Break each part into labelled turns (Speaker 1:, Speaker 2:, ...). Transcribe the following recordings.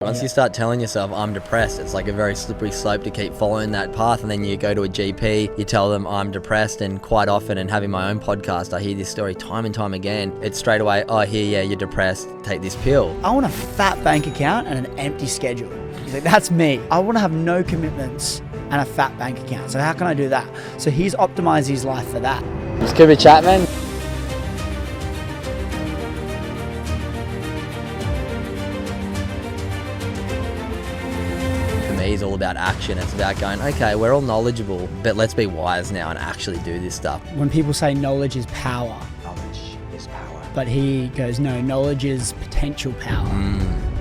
Speaker 1: Once you start telling yourself I'm depressed, it's like a very slippery slope to keep following that path. And then you go to a GP, you tell them I'm depressed, and quite often, and having my own podcast, I hear this story time and time again. It's straight away, oh, here, yeah, you're depressed, take this pill.
Speaker 2: I want a fat bank account and an empty schedule. He's like, that's me. I want to have no commitments and a fat bank account. So how can I do that? So he's optimized his life for that.
Speaker 1: It's Cooper Chapman. Is all about action. It's about going, okay, we're all knowledgeable, but let's be wise now and actually do this stuff.
Speaker 2: When people say knowledge is power,
Speaker 1: Knowledge is power.
Speaker 2: but he goes, no, knowledge is potential power.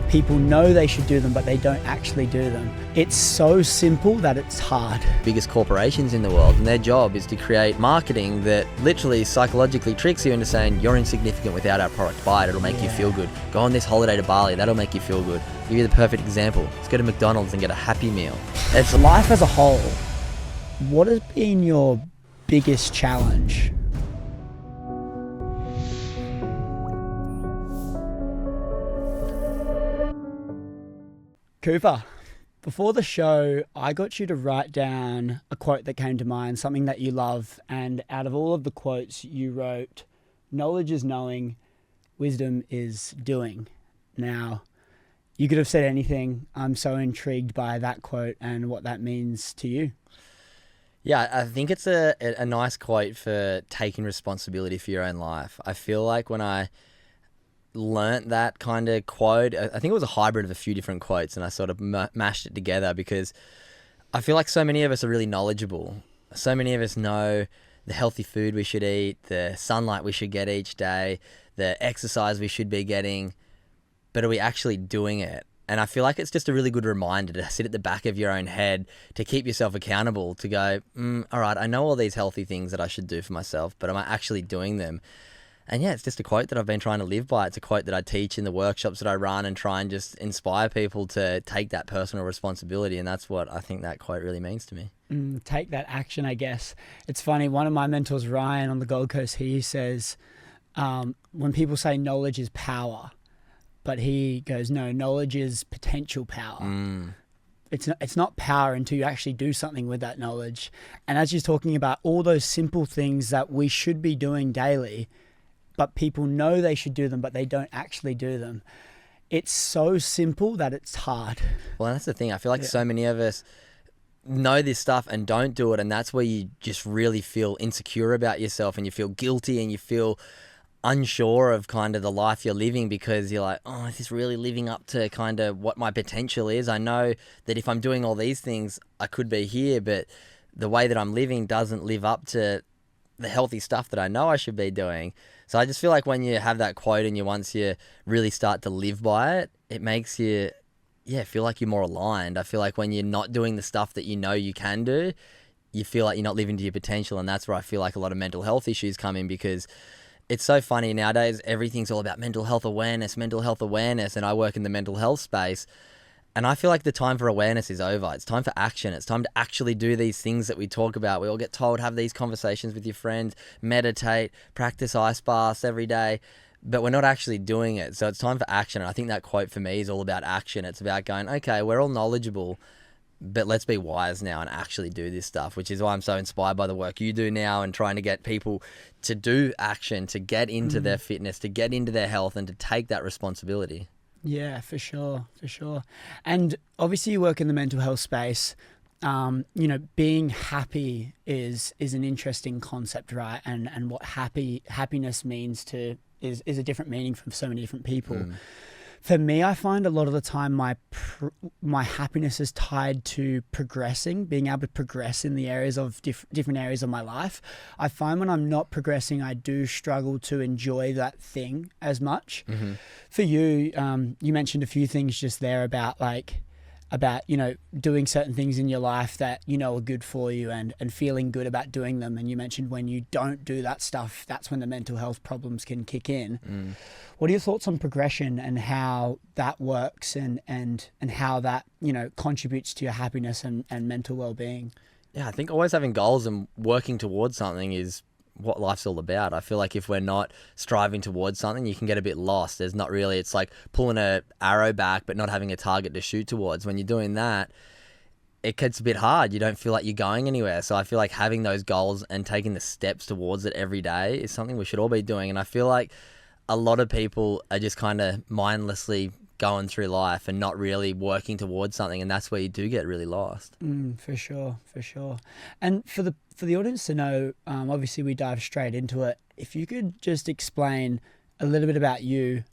Speaker 2: People know they should do them, but they don't actually do them. It's so simple that it's hard.
Speaker 1: Biggest corporations in the world, and their job is to create marketing that literally psychologically tricks you into saying you're insignificant without our product. Buy it, it'll make you feel good. Go on this holiday to Bali, that'll make you feel good. Give you the perfect example. Let's go to McDonald's and get a Happy Meal. It's
Speaker 2: Life as a whole, what has been your biggest challenge? Cooper, before the show, I got you to write down a quote that came to mind, something that you love, and out of all of the quotes you wrote, knowledge is knowing, wisdom is doing. Now, you could have said anything. I'm so intrigued by that quote and what that means to you.
Speaker 1: Yeah, I think it's a nice quote for taking responsibility for your own life. I feel like when I learnt that kind of quote, I think it was a hybrid of a few different quotes, and I sort of mashed it together because I feel like so many of us are really knowledgeable. So many of us know the healthy food we should eat, the sunlight we should get each day, the exercise we should be getting, but are we actually doing it? And I feel like it's just a really good reminder to sit at the back of your own head, to keep yourself accountable, to go, all right, I know all these healthy things that I should do for myself, but am I actually doing them? And yeah, it's just a quote that I've been trying to live by. It's a quote that I teach in the workshops that I run and try and just inspire people to take that personal responsibility. And that's what I think that quote really means to me.
Speaker 2: Take that action, I guess. It's funny, one of my mentors, Ryan, on the Gold Coast, he says, when people say knowledge is power, but he goes, no, knowledge is potential power. It's not power until you actually do something with that knowledge. And as you're talking about all those simple things that we should be doing daily, but people know they should do them, but they don't actually do them. It's so simple that it's hard.
Speaker 1: Well, that's the thing. I feel like so many of us know this stuff and don't do it. And that's where you just really feel insecure about yourself, and you feel guilty, and you feel unsure of kind of the life you're living, because you're like, oh, is this really living up to kind of what my potential is? I know that if I'm doing all these things, I could be here, but the way that I'm living doesn't live up to the healthy stuff that I know I should be doing. So I just feel like when you have that quote and once you really start to live by it, it makes you, feel like you're more aligned. I feel like when you're not doing the stuff that you know you can do, you feel like you're not living to your potential. And that's where I feel like a lot of mental health issues come in, because it's so funny nowadays, everything's all about mental health awareness. And I work in the mental health space. And I feel like the time for awareness is over. It's time for action. It's time to actually do these things that we talk about. We all get told, have these conversations with your friends, meditate, practice ice baths every day, but we're not actually doing it. So it's time for action. And I think that quote for me is all about action. It's about going, okay, we're all knowledgeable, but let's be wise now and actually do this stuff, which is why I'm so inspired by the work you do now and trying to get people to do action, to get into their fitness, to get into their health, and to take that responsibility. Yeah,
Speaker 2: for sure. And obviously you work in the mental health space. Being happy is an interesting concept, right? And what happiness means is a different meaning for so many different people. For me, I find a lot of the time my happiness is tied to progressing, being able to progress in the areas of different areas of my life. I find when I'm not progressing, I do struggle to enjoy that thing as much. For you, you mentioned a few things just there about doing certain things in your life that are good for you and feeling good about doing them. And you mentioned when you don't do that stuff, that's when the mental health problems can kick in. What are your thoughts on progression and how that works and how that, contributes to your happiness and mental well-being?
Speaker 1: Yeah, I think always having goals and working towards something is what life's all about. I feel like if we're not striving towards something, you can get a bit lost. There's not really, it's like pulling a arrow back but not having a target to shoot towards. When you're doing that, it gets a bit hard. You don't feel like you're going anywhere. So I feel like having those goals and taking the steps towards it every day is something we should all be doing. And I feel like a lot of people are just kind of mindlessly going through life and not really working towards something, and that's where you do get really lost.
Speaker 2: For sure. And for the audience to know, obviously we dive straight into it. If you could just explain a little bit about you,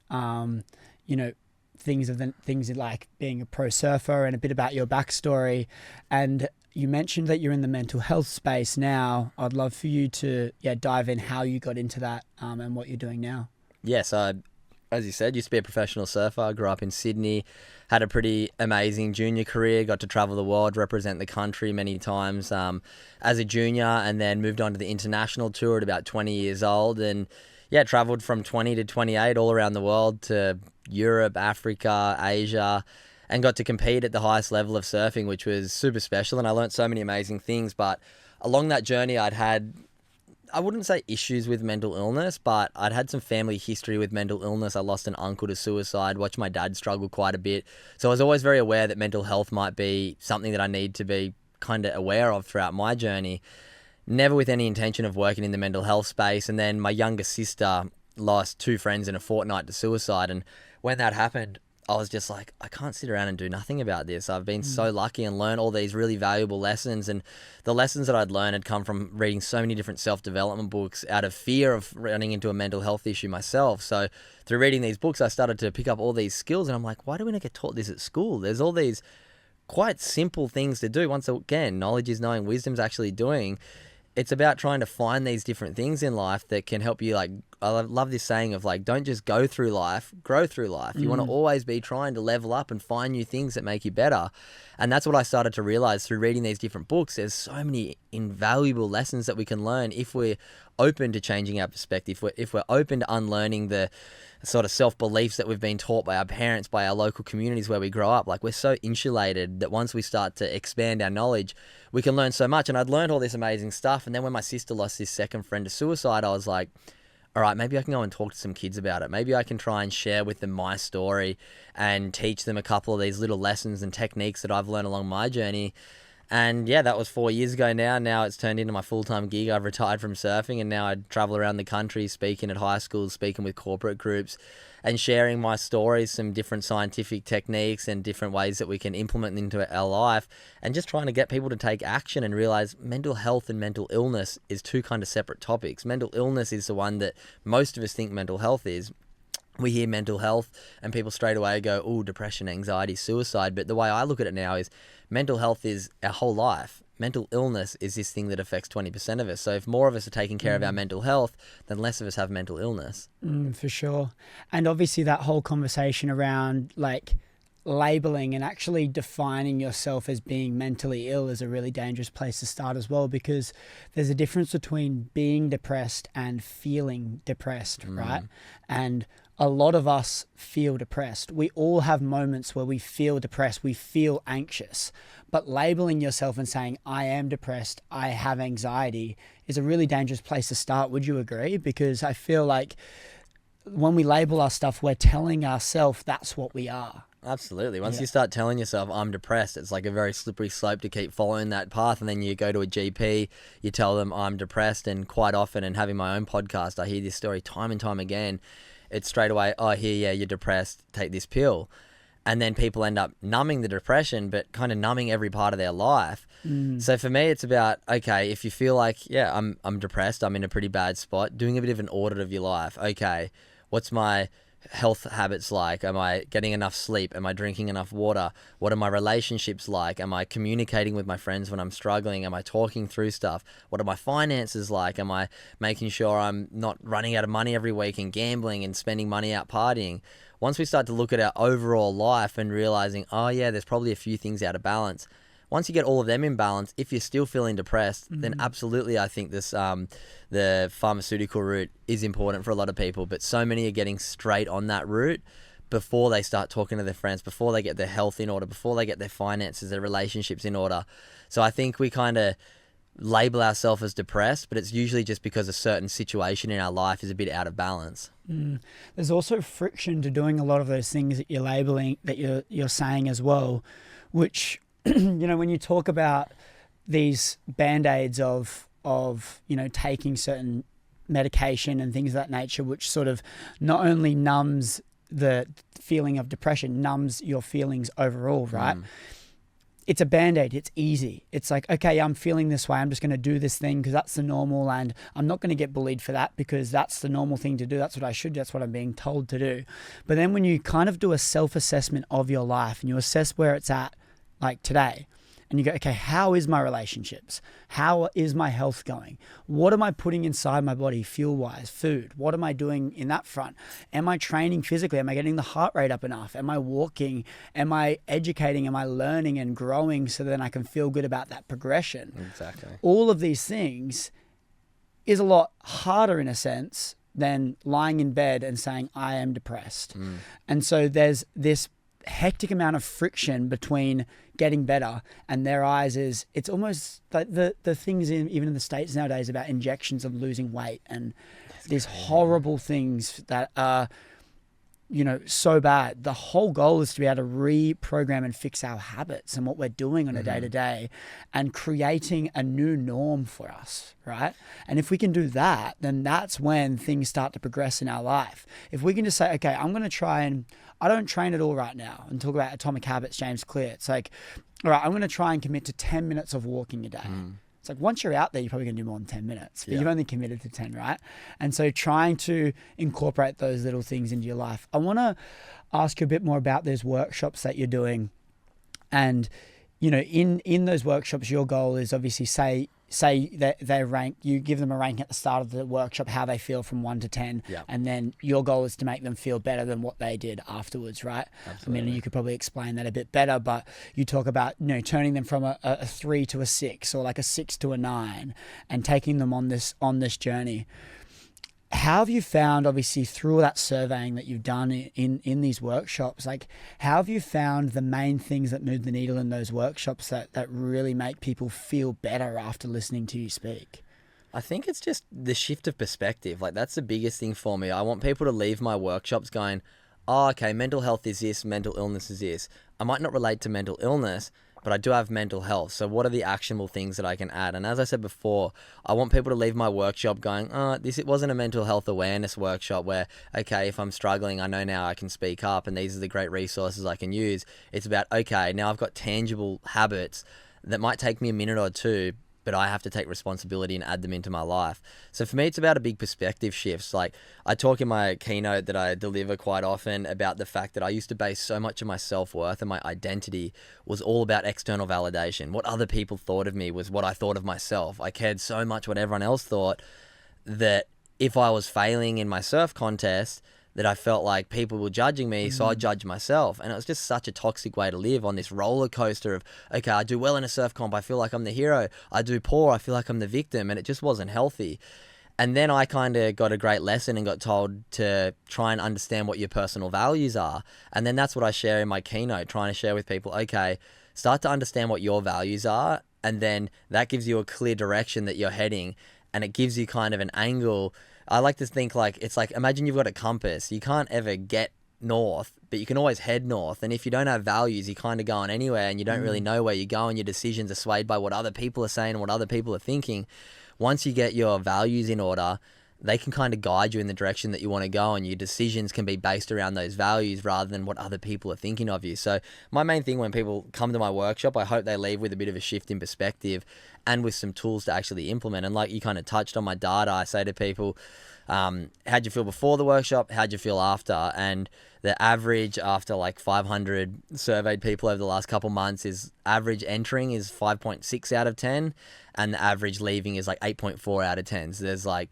Speaker 2: things like being a pro surfer and a bit about your backstory. And you mentioned that you're in the mental health space now. I'd love for you to dive in how you got into that and what you're doing now.
Speaker 1: Yeah, so as you said, used to be a professional surfer. I grew up in Sydney, had a pretty amazing junior career, got to travel the world, represent the country many times as a junior, and then moved on to the international tour at about 20 years old. And traveled from 20 to 28 all around the world to Europe, Africa, Asia, and got to compete at the highest level of surfing, which was super special. And I learned so many amazing things. But along that journey, I'd had, I wouldn't say issues with mental illness, but I'd had some family history with mental illness. I lost an uncle to suicide, watched my dad struggle quite a bit. So I was always very aware that mental health might be something that I need to be kind of aware of throughout my journey. Never with any intention of working in the mental health space. And then my younger sister lost 2 friends in a fortnight to suicide. And when that happened, I was just like, I can't sit around and do nothing about this. I've been so lucky and learned all these really valuable lessons. And the lessons that I'd learned had come from reading so many different self-development books out of fear of running into a mental health issue myself. So through reading these books, I started to pick up all these skills. And I'm like, why do we not get taught this at school? There's all these quite simple things to do. Once again, knowledge is knowing, wisdom's actually doing. It's about trying to find these different things in life that can help you. Like, I love this saying of like, don't just go through life, grow through life. You want to always be trying to level up and find new things that make you better. And that's what I started to realize through reading these different books. There's so many invaluable lessons that we can learn if we're open to changing our perspective, if we're open to unlearning the sort of self-beliefs that we've been taught by our parents, by our local communities where we grow up. Like, we're so insulated that once we start to expand our knowledge, we can learn so much. And I'd learned all this amazing stuff. And then when my sister lost this second friend to suicide, I was like, all right, maybe I can go and talk to some kids about it. Maybe I can try and share with them my story and teach them a couple of these little lessons and techniques that I've learned along my journey. And that was 4 years ago now. Now it's turned into my full-time gig. I've retired from surfing, and now I travel around the country speaking at high schools, speaking with corporate groups, and sharing my stories, some different scientific techniques and different ways that we can implement into our life, and just trying to get people to take action and realize mental health and mental illness is 2 kind of separate topics. Mental illness is the one that most of us think mental health is. We hear mental health and people straight away go, oh, depression, anxiety, suicide. But the way I look at it now is mental health is our whole life. Mental illness is this thing that affects 20% of us. So if more of us are taking care of our mental health, then less of us have mental illness.
Speaker 2: For sure. And obviously that whole conversation around like labeling and actually defining yourself as being mentally ill is a really dangerous place to start as well, because there's a difference between being depressed and feeling depressed, right? And a lot of us feel depressed. We all have moments where we feel depressed, we feel anxious, but labeling yourself and saying, I am depressed, I have anxiety, is a really dangerous place to start. Would you agree? Because I feel like when we label our stuff, we're telling ourselves that's what we are.
Speaker 1: Absolutely. Once you start telling yourself I'm depressed, it's like a very slippery slope to keep following that path. And then you go to a GP, you tell them I'm depressed, and quite often, and having my own podcast, I hear this story time and time again. It's straight away, oh, here, you're depressed, take this pill. And then people end up numbing the depression, but kind of numbing every part of their life. So for me, it's about, okay, if you feel like, I'm depressed, I'm in a pretty bad spot, doing a bit of an audit of your life. Okay, what's my health habits like? Am I getting enough sleep? Am I drinking enough water? What are my relationships like? Am I communicating with my friends when I'm struggling? Am I talking through stuff? What are my finances like? Am I making sure I'm not running out of money every week and gambling and spending money out partying? Once we start to look at our overall life and realizing, oh yeah, there's probably a few things out of balance. Once you get all of them in balance, if you're still feeling depressed, then absolutely I think this the pharmaceutical route is important for a lot of people. But so many are getting straight on that route before they start talking to their friends, before they get their health in order, before they get their finances, their relationships in order. So I think we kind of label ourselves as depressed, but it's usually just because a certain situation in our life is a bit out of balance.
Speaker 2: There's also friction to doing a lot of those things that you're labeling, that you're saying as well, which, you know, when you talk about these band-aids of, you know, taking certain medication and things of that nature, which sort of not only numbs the feeling of depression, numbs your feelings overall, right? It's a band-aid. It's easy. It's like, okay, I'm feeling this way. I'm just going to do this thing because that's the normal, and I'm not going to get bullied for that because that's the normal thing to do. That's what I should do. That's what I'm being told to do. But then when you kind of do a self-assessment of your life and you assess where it's at, like today, and you go, okay, how is my relationships? How is my health going? What am I putting inside my body fuel-wise, food? What am I doing in that front? Am I training physically? Am I getting the heart rate up enough? Am I walking? Am I educating? Am I learning and growing so then I can feel good about that progression?
Speaker 1: Exactly.
Speaker 2: All of these things is a lot harder in a sense than lying in bed and saying, I am depressed. And so there's this hectic amount of friction between getting better and their eyes is, it's almost like the things even in the States nowadays about injections of losing weight and these horrible things that are, you know, so bad. The whole goal is to be able to reprogram and fix our habits and what we're doing on a day-to-day and creating a new norm for us, right? And if we can do that, then that's when things start to progress in our life. If we can just say, okay, I'm going to try and, I don't train at all right now, and talk about Atomic Habits, James Clear. It's like, all right, I'm going to try and commit to 10 minutes of walking a day. It's like once you're out there, you're probably going to do more than 10 minutes, but you've only committed to 10, right? And so trying to incorporate those little things into your life. I want to ask you a bit more about those workshops that you're doing. And, you know, in those workshops, your goal is obviously say that they rank, you give them a rank at the start of the workshop, how they feel from 1 to 10. And then your goal is to make them feel better than what they did afterwards, right? Absolutely. I mean, you could probably explain that a bit better, but you talk about, you know, turning them from a 3 to a 6 or like a 6 to a 9 and taking them on this journey. How have you found, obviously, through all that surveying that you've done in these workshops, like how have you found the main things that move the needle in those workshops that really make people feel better after listening to you speak?
Speaker 1: I think it's just the shift of perspective. Like that's the biggest thing for me. I want people to leave my workshops going, oh, okay, mental health is this, mental illness is this. I might not relate to mental illness, but I do have mental health. So what are the actionable things that I can add? And as I said before, I want people to leave my workshop going, it wasn't a mental health awareness workshop where, okay, if I'm struggling, I know now I can speak up and these are the great resources I can use. It's about, okay, now I've got tangible habits that might take me a minute or two, but I have to take responsibility and add them into my life. So for me, it's about a big perspective shifts. Like I talk in my keynote that I deliver quite often about the fact that I used to base so much of my self-worth and my identity was all about external validation. What other people thought of me was what I thought of myself. I cared so much what everyone else thought that if I was failing in my surf contest, that I felt like people were judging me, so I judged myself. And it was just such a toxic way to live on this roller coaster of, okay, I do well in a surf comp, I feel like I'm the hero. I do poor, I feel like I'm the victim, and it just wasn't healthy. And then I kind of got a great lesson and got told to try and understand what your personal values are. And then that's what I share in my keynote, trying to share with people, okay, start to understand what your values are, and then that gives you a clear direction that you're heading, and it gives you kind of an angle. I like to think like, it's like, imagine you've got a compass. You can't ever get north, but you can always head north. And if you don't have values, you're kind of going anywhere and you don't really know where you're going. Your decisions are swayed by what other people are saying and what other people are thinking. Once you get your values in order, they can kind of guide you in the direction that you want to go, and your decisions can be based around those values rather than what other people are thinking of you. So my main thing when people come to my workshop, I hope they leave with a bit of a shift in perspective and with some tools to actually implement. And like you kind of touched on my data, I say to people, how'd you feel before the workshop? How'd you feel after? And the average after like 500 surveyed people over the last couple months is average entering is 5.6 out of 10, and the average leaving is like 8.4 out of 10. So there's like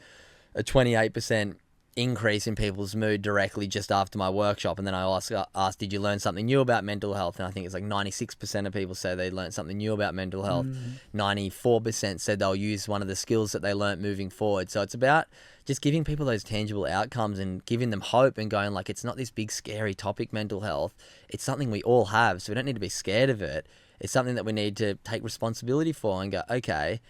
Speaker 1: a 28% increase in people's mood directly just after my workshop. And then I asked, did you learn something new about mental health? And I think it's like 96% of people say they learned something new about mental health. 94% said they'll use one of the skills that they learnt moving forward. So it's about just giving people those tangible outcomes and giving them hope and going like, it's not this big scary topic, mental health. It's something we all have, so we don't need to be scared of it. It's something that we need to take responsibility for and go, okay,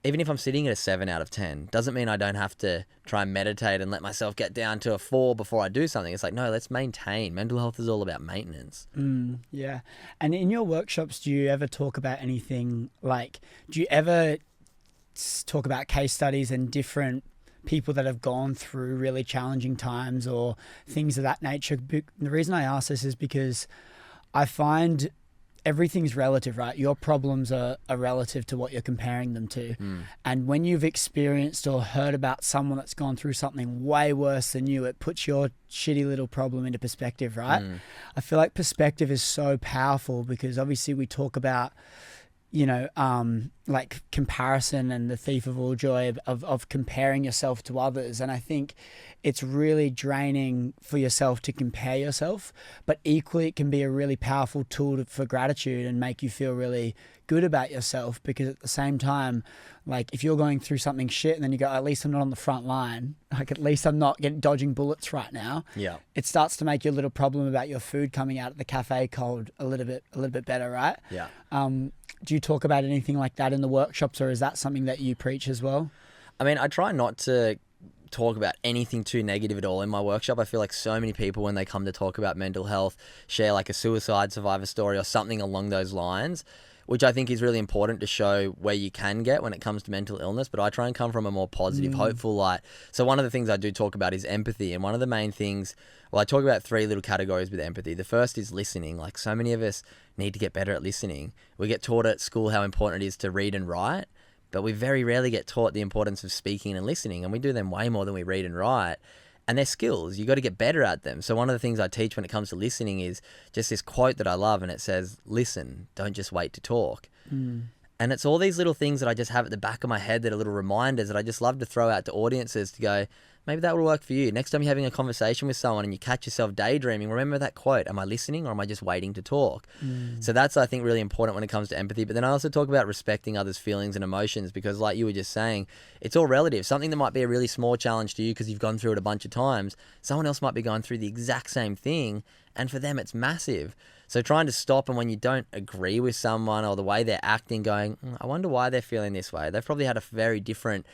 Speaker 1: even if I'm sitting at a 7 out of 10, doesn't mean I don't have to try and meditate and let myself get down to a 4 before I do something. It's like, no, let's maintain. Mental health is all about maintenance.
Speaker 2: Yeah. And in your workshops, do you ever talk about anything like, do you ever talk about case studies and different people that have gone through really challenging times or things of that nature? The reason I ask this is because I find everything's relative, right? Your problems are relative to what you're comparing them to. And when you've experienced or heard about someone that's gone through something way worse than you, it puts your shitty little problem into perspective, right? I feel like perspective is so powerful because obviously we talk about, like comparison and the thief of all joy of comparing yourself to others. And I think it's really draining for yourself to compare yourself, but equally it can be a really powerful tool for gratitude and make you feel really good about yourself, because at the same time, like if you're going through something shit and then you go, at least I'm not on the front line, like at least I'm not dodging bullets right now.
Speaker 1: Yeah.
Speaker 2: It starts to make your little problem about your food coming out at the cafe cold a little bit better, right?
Speaker 1: Yeah.
Speaker 2: Do you talk about anything like that in the workshops, or is that something that you preach as well?
Speaker 1: I mean, I try not to talk about anything too negative at all in my workshop. I feel like so many people, when they come to talk about mental health, share like a suicide survivor story or something along those lines, which I think is really important to show where you can get when it comes to mental illness. But I try and come from a more positive, hopeful light. So one of the things I do talk about is empathy. And one of the main things, well, I talk about 3 little categories with empathy. The first is listening. Like so many of us need to get better at listening. We get taught at school how important it is to read and write, but we very rarely get taught the importance of speaking and listening. And we do them way more than we read and write. And they're skills. You got to get better at them. So one of the things I teach when it comes to listening is just this quote that I love, and it says, listen, don't just wait to talk. And it's all these little things that I just have at the back of my head that are little reminders that I just love to throw out to audiences to go, maybe that will work for you. Next time you're having a conversation with someone and you catch yourself daydreaming, remember that quote. Am I listening or am I just waiting to talk? So that's, I think, really important when it comes to empathy. But then I also talk about respecting others' feelings and emotions, because like you were just saying, it's all relative. Something that might be a really small challenge to you because you've gone through it a bunch of times, someone else might be going through the exact same thing, and for them it's massive. So trying to stop, and when you don't agree with someone or the way they're acting, going, I wonder why they're feeling this way. They've probably had a very different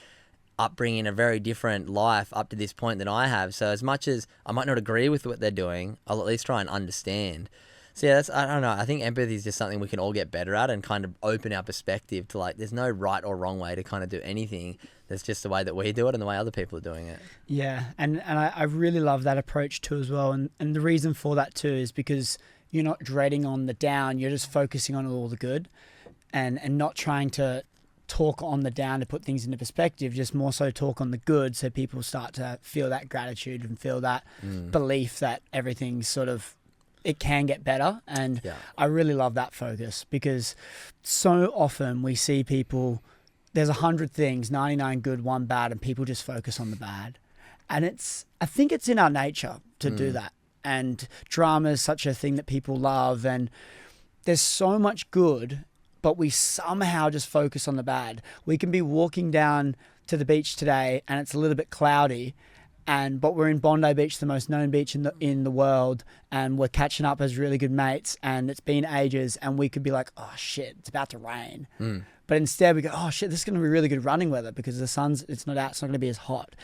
Speaker 1: upbringing, a very different life up to this point than I have. So as much as I might not agree with what they're doing, I'll at least try and understand. So yeah, I don't know. I think empathy is just something we can all get better at and kind of open our perspective to, like, there's no right or wrong way to kind of do anything. There's just the way that we do it and the way other people are doing it.
Speaker 2: Yeah. And I really love that approach too as well. And the reason for that too is because you're not dreading on the down, you're just focusing on all the good and not trying to talk on the down to put things into perspective, just more so talk on the good, so people start to feel that gratitude and feel that belief that everything's sort of, it can get better. And I really love that focus, because so often we see people, there's 100 things, 99 good, 1 bad, and people just focus on the bad. And I think it's in our nature to do that. And drama is such a thing that people love, and there's so much good, but we somehow just focus on the bad. We can be walking down to the beach today and it's a little bit cloudy, but we're in Bondi Beach, the most known beach in the world, and we're catching up as really good mates, and it's been ages, and we could be like, oh shit, it's about to rain. But instead we go, oh shit, this is going to be really good running weather because it's not out, it's not going to be as hot.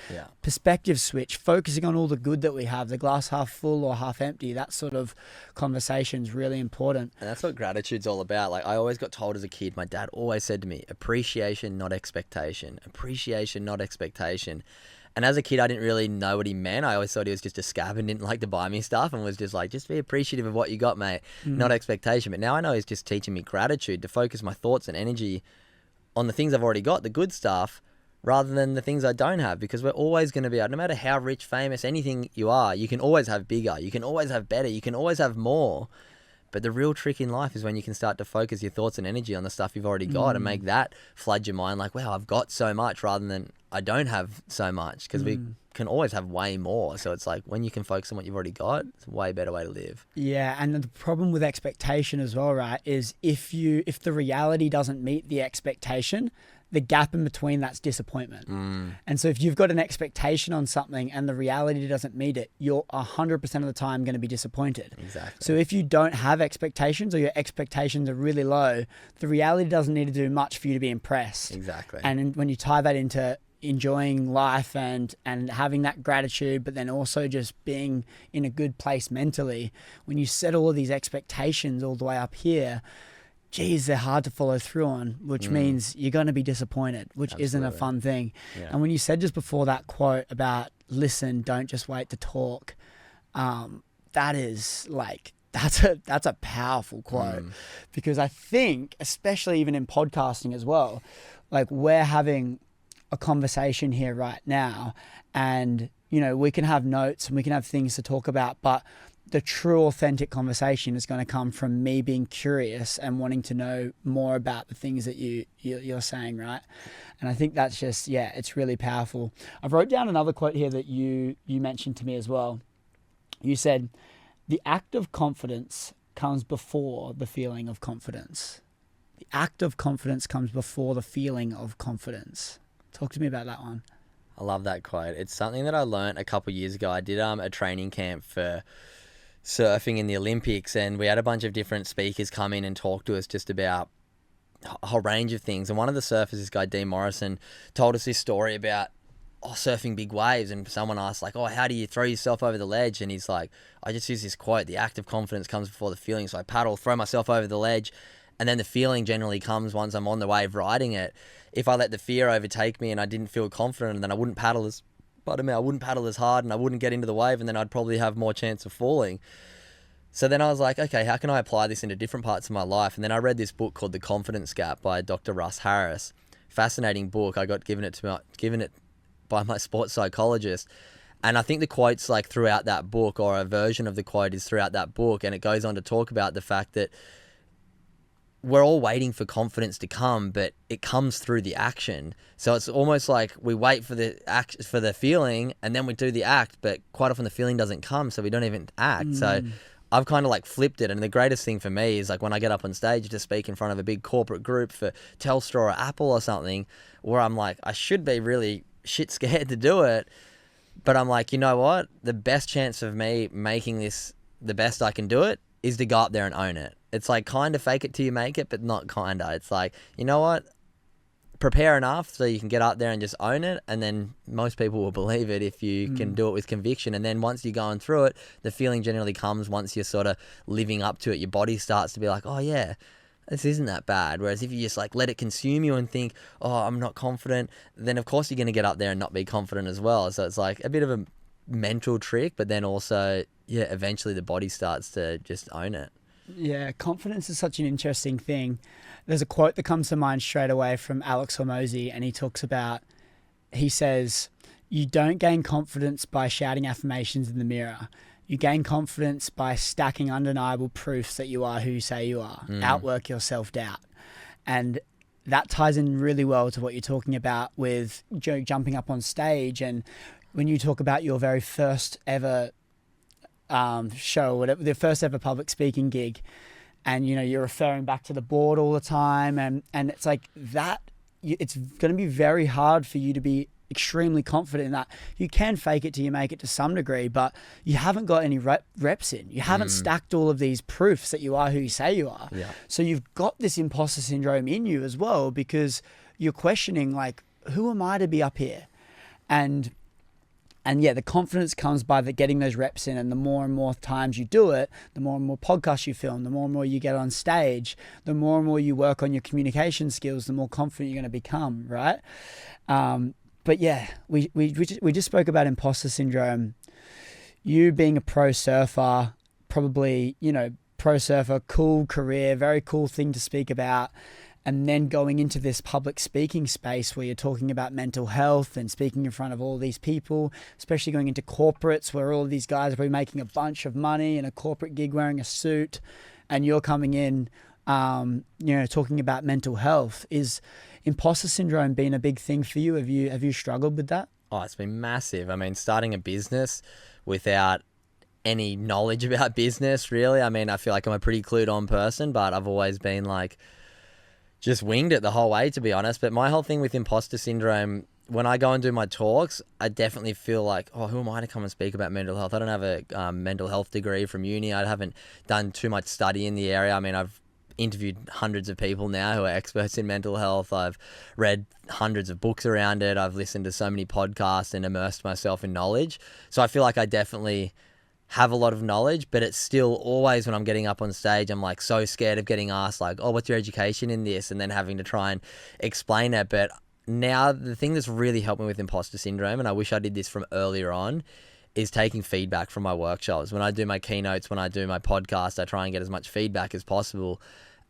Speaker 2: Perspective switch, focusing on all the good that we have, the glass half full or half empty, that sort of conversation is really important.
Speaker 1: And that's what gratitude's all about. Like, I always got told as a kid, my dad always said to me, appreciation, not expectation. Appreciation, not expectation. And as a kid, I didn't really know what he meant. I always thought he was just a scab and didn't like to buy me stuff, and was just like, just be appreciative of what you got, mate, not expectation. But now I know he's just teaching me gratitude, to focus my thoughts and energy on the things I've already got, the good stuff, rather than the things I don't have, because we're always going to be, no matter how rich, famous, anything you are, you can always have bigger, you can always have better, you can always have more. But the real trick in life is when you can start to focus your thoughts and energy on the stuff you've already got and make that flood your mind like, wow, I've got so much, rather than I don't have so much, because we can always have way more. So it's like, when you can focus on what you've already got, it's a way better way to live.
Speaker 2: Yeah, and the problem with expectation as well, right, is if the reality doesn't meet the expectation, the gap in between that's disappointment. And so if you've got an expectation on something and the reality doesn't meet it, you're 100% of the time going to be disappointed.
Speaker 1: Exactly.
Speaker 2: So if you don't have expectations, or your expectations are really low, the reality doesn't need to do much for you to be impressed.
Speaker 1: Exactly.
Speaker 2: And when you tie that into enjoying life and having that gratitude, but then also just being in a good place mentally, when you set all of these expectations all the way up here, geez, they're hard to follow through on, which means you're going to be disappointed, which isn't a fun thing.
Speaker 1: Yeah.
Speaker 2: And when you said just before that quote about listen, don't just wait to talk, that is like, that's a powerful quote, because I think, especially even in podcasting as well, like we're having a conversation here right now, and you know, we can have notes and we can have things to talk about, but the true authentic conversation is going to come from me being curious and wanting to know more about the things that you're saying, right? And I think that's just, yeah, it's really powerful. I've wrote down another quote here that you mentioned to me as well. You said, the act of confidence comes before the feeling of confidence. The act of confidence comes before the feeling of confidence. Talk to me about that one.
Speaker 1: I love that quote. It's something that I learned a couple of years ago. I did a training camp for surfing in the Olympics, and we had a bunch of different speakers come in and talk to us just about a whole range of things. And one of the surfers, this guy Dean Morrison, told us this story about surfing big waves, and someone asked like, how do you throw yourself over the ledge? And he's like, I just use this quote, the act of confidence comes before the feeling. So I paddle, throw myself over the ledge, and then the feeling generally comes once I'm on the wave riding it. If I let the fear overtake me and I didn't feel confident, then I wouldn't paddle as hard, and I wouldn't get into the wave, and then I'd probably have more chance of falling. So then I was like, okay, how can I apply this into different parts of my life? And then I read this book called The Confidence Gap by Dr. Russ Harris. Fascinating book. I got given it by my sports psychologist. And I think the quote's like throughout that book, or a version of the quote is throughout that book. And it goes on to talk about the fact that we're all waiting for confidence to come, but it comes through the action. So it's almost like we wait for the feeling, and then we do the act, but quite often the feeling doesn't come, so we don't even act. So I've kind of like flipped it. And the greatest thing for me is like when I get up on stage to speak in front of a big corporate group for Telstra or Apple or something, where I'm like, I should be really shit scared to do it, but I'm like, you know what? The best chance of me making this the best I can do it is to go up there and own it. It's like kind of fake it till you make it, but not kind of. It's like, you know what? Prepare enough so you can get up there and just own it, and then most people will believe it if you can do it with conviction. And then once you're going through it, the feeling generally comes once you're sort of living up to it. Your body starts to be like, oh yeah, this isn't that bad. Whereas if you just like let it consume you and think, oh, I'm not confident, then of course you're going to get up there and not be confident as well. So it's like a bit of a mental trick, but then also, yeah, eventually the body starts to just own it.
Speaker 2: Yeah, confidence is such an interesting thing. There's a quote that comes to mind straight away from Alex Hormozy, and he says, you don't gain confidence by shouting affirmations in the mirror. You gain confidence by stacking undeniable proofs that you are who you say you are. Outwork your self-doubt. And that ties in really well to what you're talking about with jumping up on stage. And when you talk about your very first ever show, whatever, the first ever public speaking gig, and you know, you're referring back to the board all the time, and it's like that, it's going to be very hard for you to be extremely confident in that. You can fake it till you make it to some degree, but you haven't got any reps in. You haven't stacked all of these proofs that you are who you say you are.
Speaker 1: Yeah.
Speaker 2: So you've got this imposter syndrome in you as well, because you're questioning like, who am I to be up here? And yeah, the confidence comes by getting those reps in, and the more and more times you do it, the more and more podcasts you film, the more and more you get on stage, the more and more you work on your communication skills, the more confident you're going to become, right? But yeah, we just spoke about imposter syndrome. You being a pro surfer, probably, you know, pro surfer, cool career, very cool thing to speak about. And then going into this public speaking space where you're talking about mental health and speaking in front of all these people, especially going into corporates where all of these guys are probably making a bunch of money in a corporate gig wearing a suit, and you're coming in, talking about mental health. Is imposter syndrome been a big thing for you? Have you struggled with that?
Speaker 1: Oh, it's been massive. I mean, starting a business without any knowledge about business, really. I mean, I feel like I'm a pretty clued on person, but I've always been like, just winged it the whole way, to be honest. But my whole thing with imposter syndrome, when I go and do my talks, I definitely feel like, oh, who am I to come and speak about mental health? I don't have a mental health degree from uni. I haven't done too much study in the area. I mean, I've interviewed hundreds of people now who are experts in mental health. I've read hundreds of books around it. I've listened to so many podcasts and immersed myself in knowledge. So I feel like I definitely have a lot of knowledge, but it's still always when I'm getting up on stage, I'm like so scared of getting asked like, oh, what's your education in this? And then having to try and explain it. But now the thing that's really helped me with imposter syndrome, and I wish I did this from earlier on, is taking feedback from my workshops. When I do my keynotes, when I do my podcast, I try and get as much feedback as possible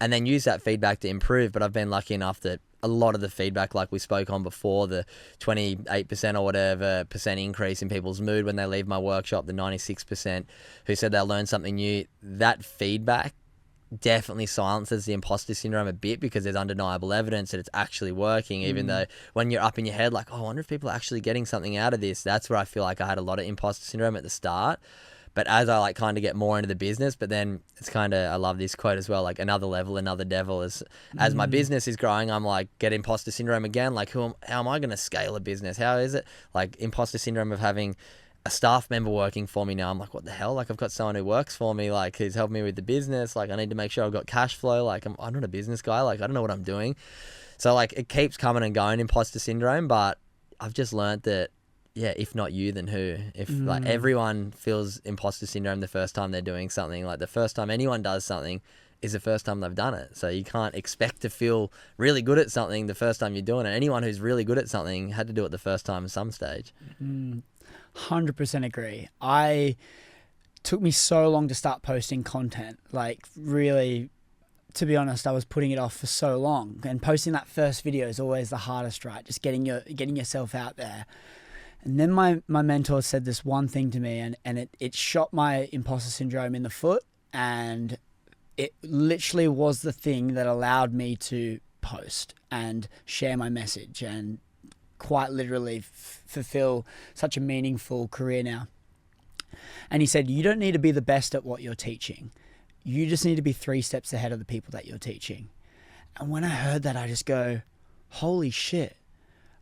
Speaker 1: and then use that feedback to improve. But I've been lucky enough that a lot of the feedback, like we spoke on before, the 28% or whatever percent increase in people's mood when they leave my workshop, the 96% who said they'll learn something new, that feedback definitely silences the imposter syndrome a bit, because there's undeniable evidence that it's actually working, even though when you're up in your head like, oh, I wonder if people are actually getting something out of this. That's where I feel like I had a lot of imposter syndrome at the start. But as I like kind of get more into the business, but then it's kind of, I love this quote as well, like another level, another devil. As my business is growing, I'm like, get imposter syndrome again. Like how am I going to scale a business? How is it? Like imposter syndrome of having a staff member working for me now. I'm like, what the hell? Like I've got someone who works for me, like who's helping me with the business. Like I need to make sure I've got cash flow. Like I'm not a business guy. Like I don't know what I'm doing. So like it keeps coming and going, imposter syndrome. But I've just learned that, yeah, if not you, then who? If like everyone feels imposter syndrome the first time they're doing something, like the first time anyone does something is the first time they've done it. So you can't expect to feel really good at something the first time you're doing it. Anyone who's really good at something had to do it the first time at some stage.
Speaker 2: 100% agree. I took me so long to start posting content. Like really, to be honest, I was putting it off for so long. And posting that first video is always the hardest, right? Just getting yourself out there. And then my mentor said this one thing to me, and it shot my imposter syndrome in the foot, and it literally was the thing that allowed me to post and share my message and quite literally fulfill such a meaningful career now. And he said, you don't need to be the best at what you're teaching. You just need to be 3 steps ahead of the people that you're teaching. And when I heard that, I just go, holy shit.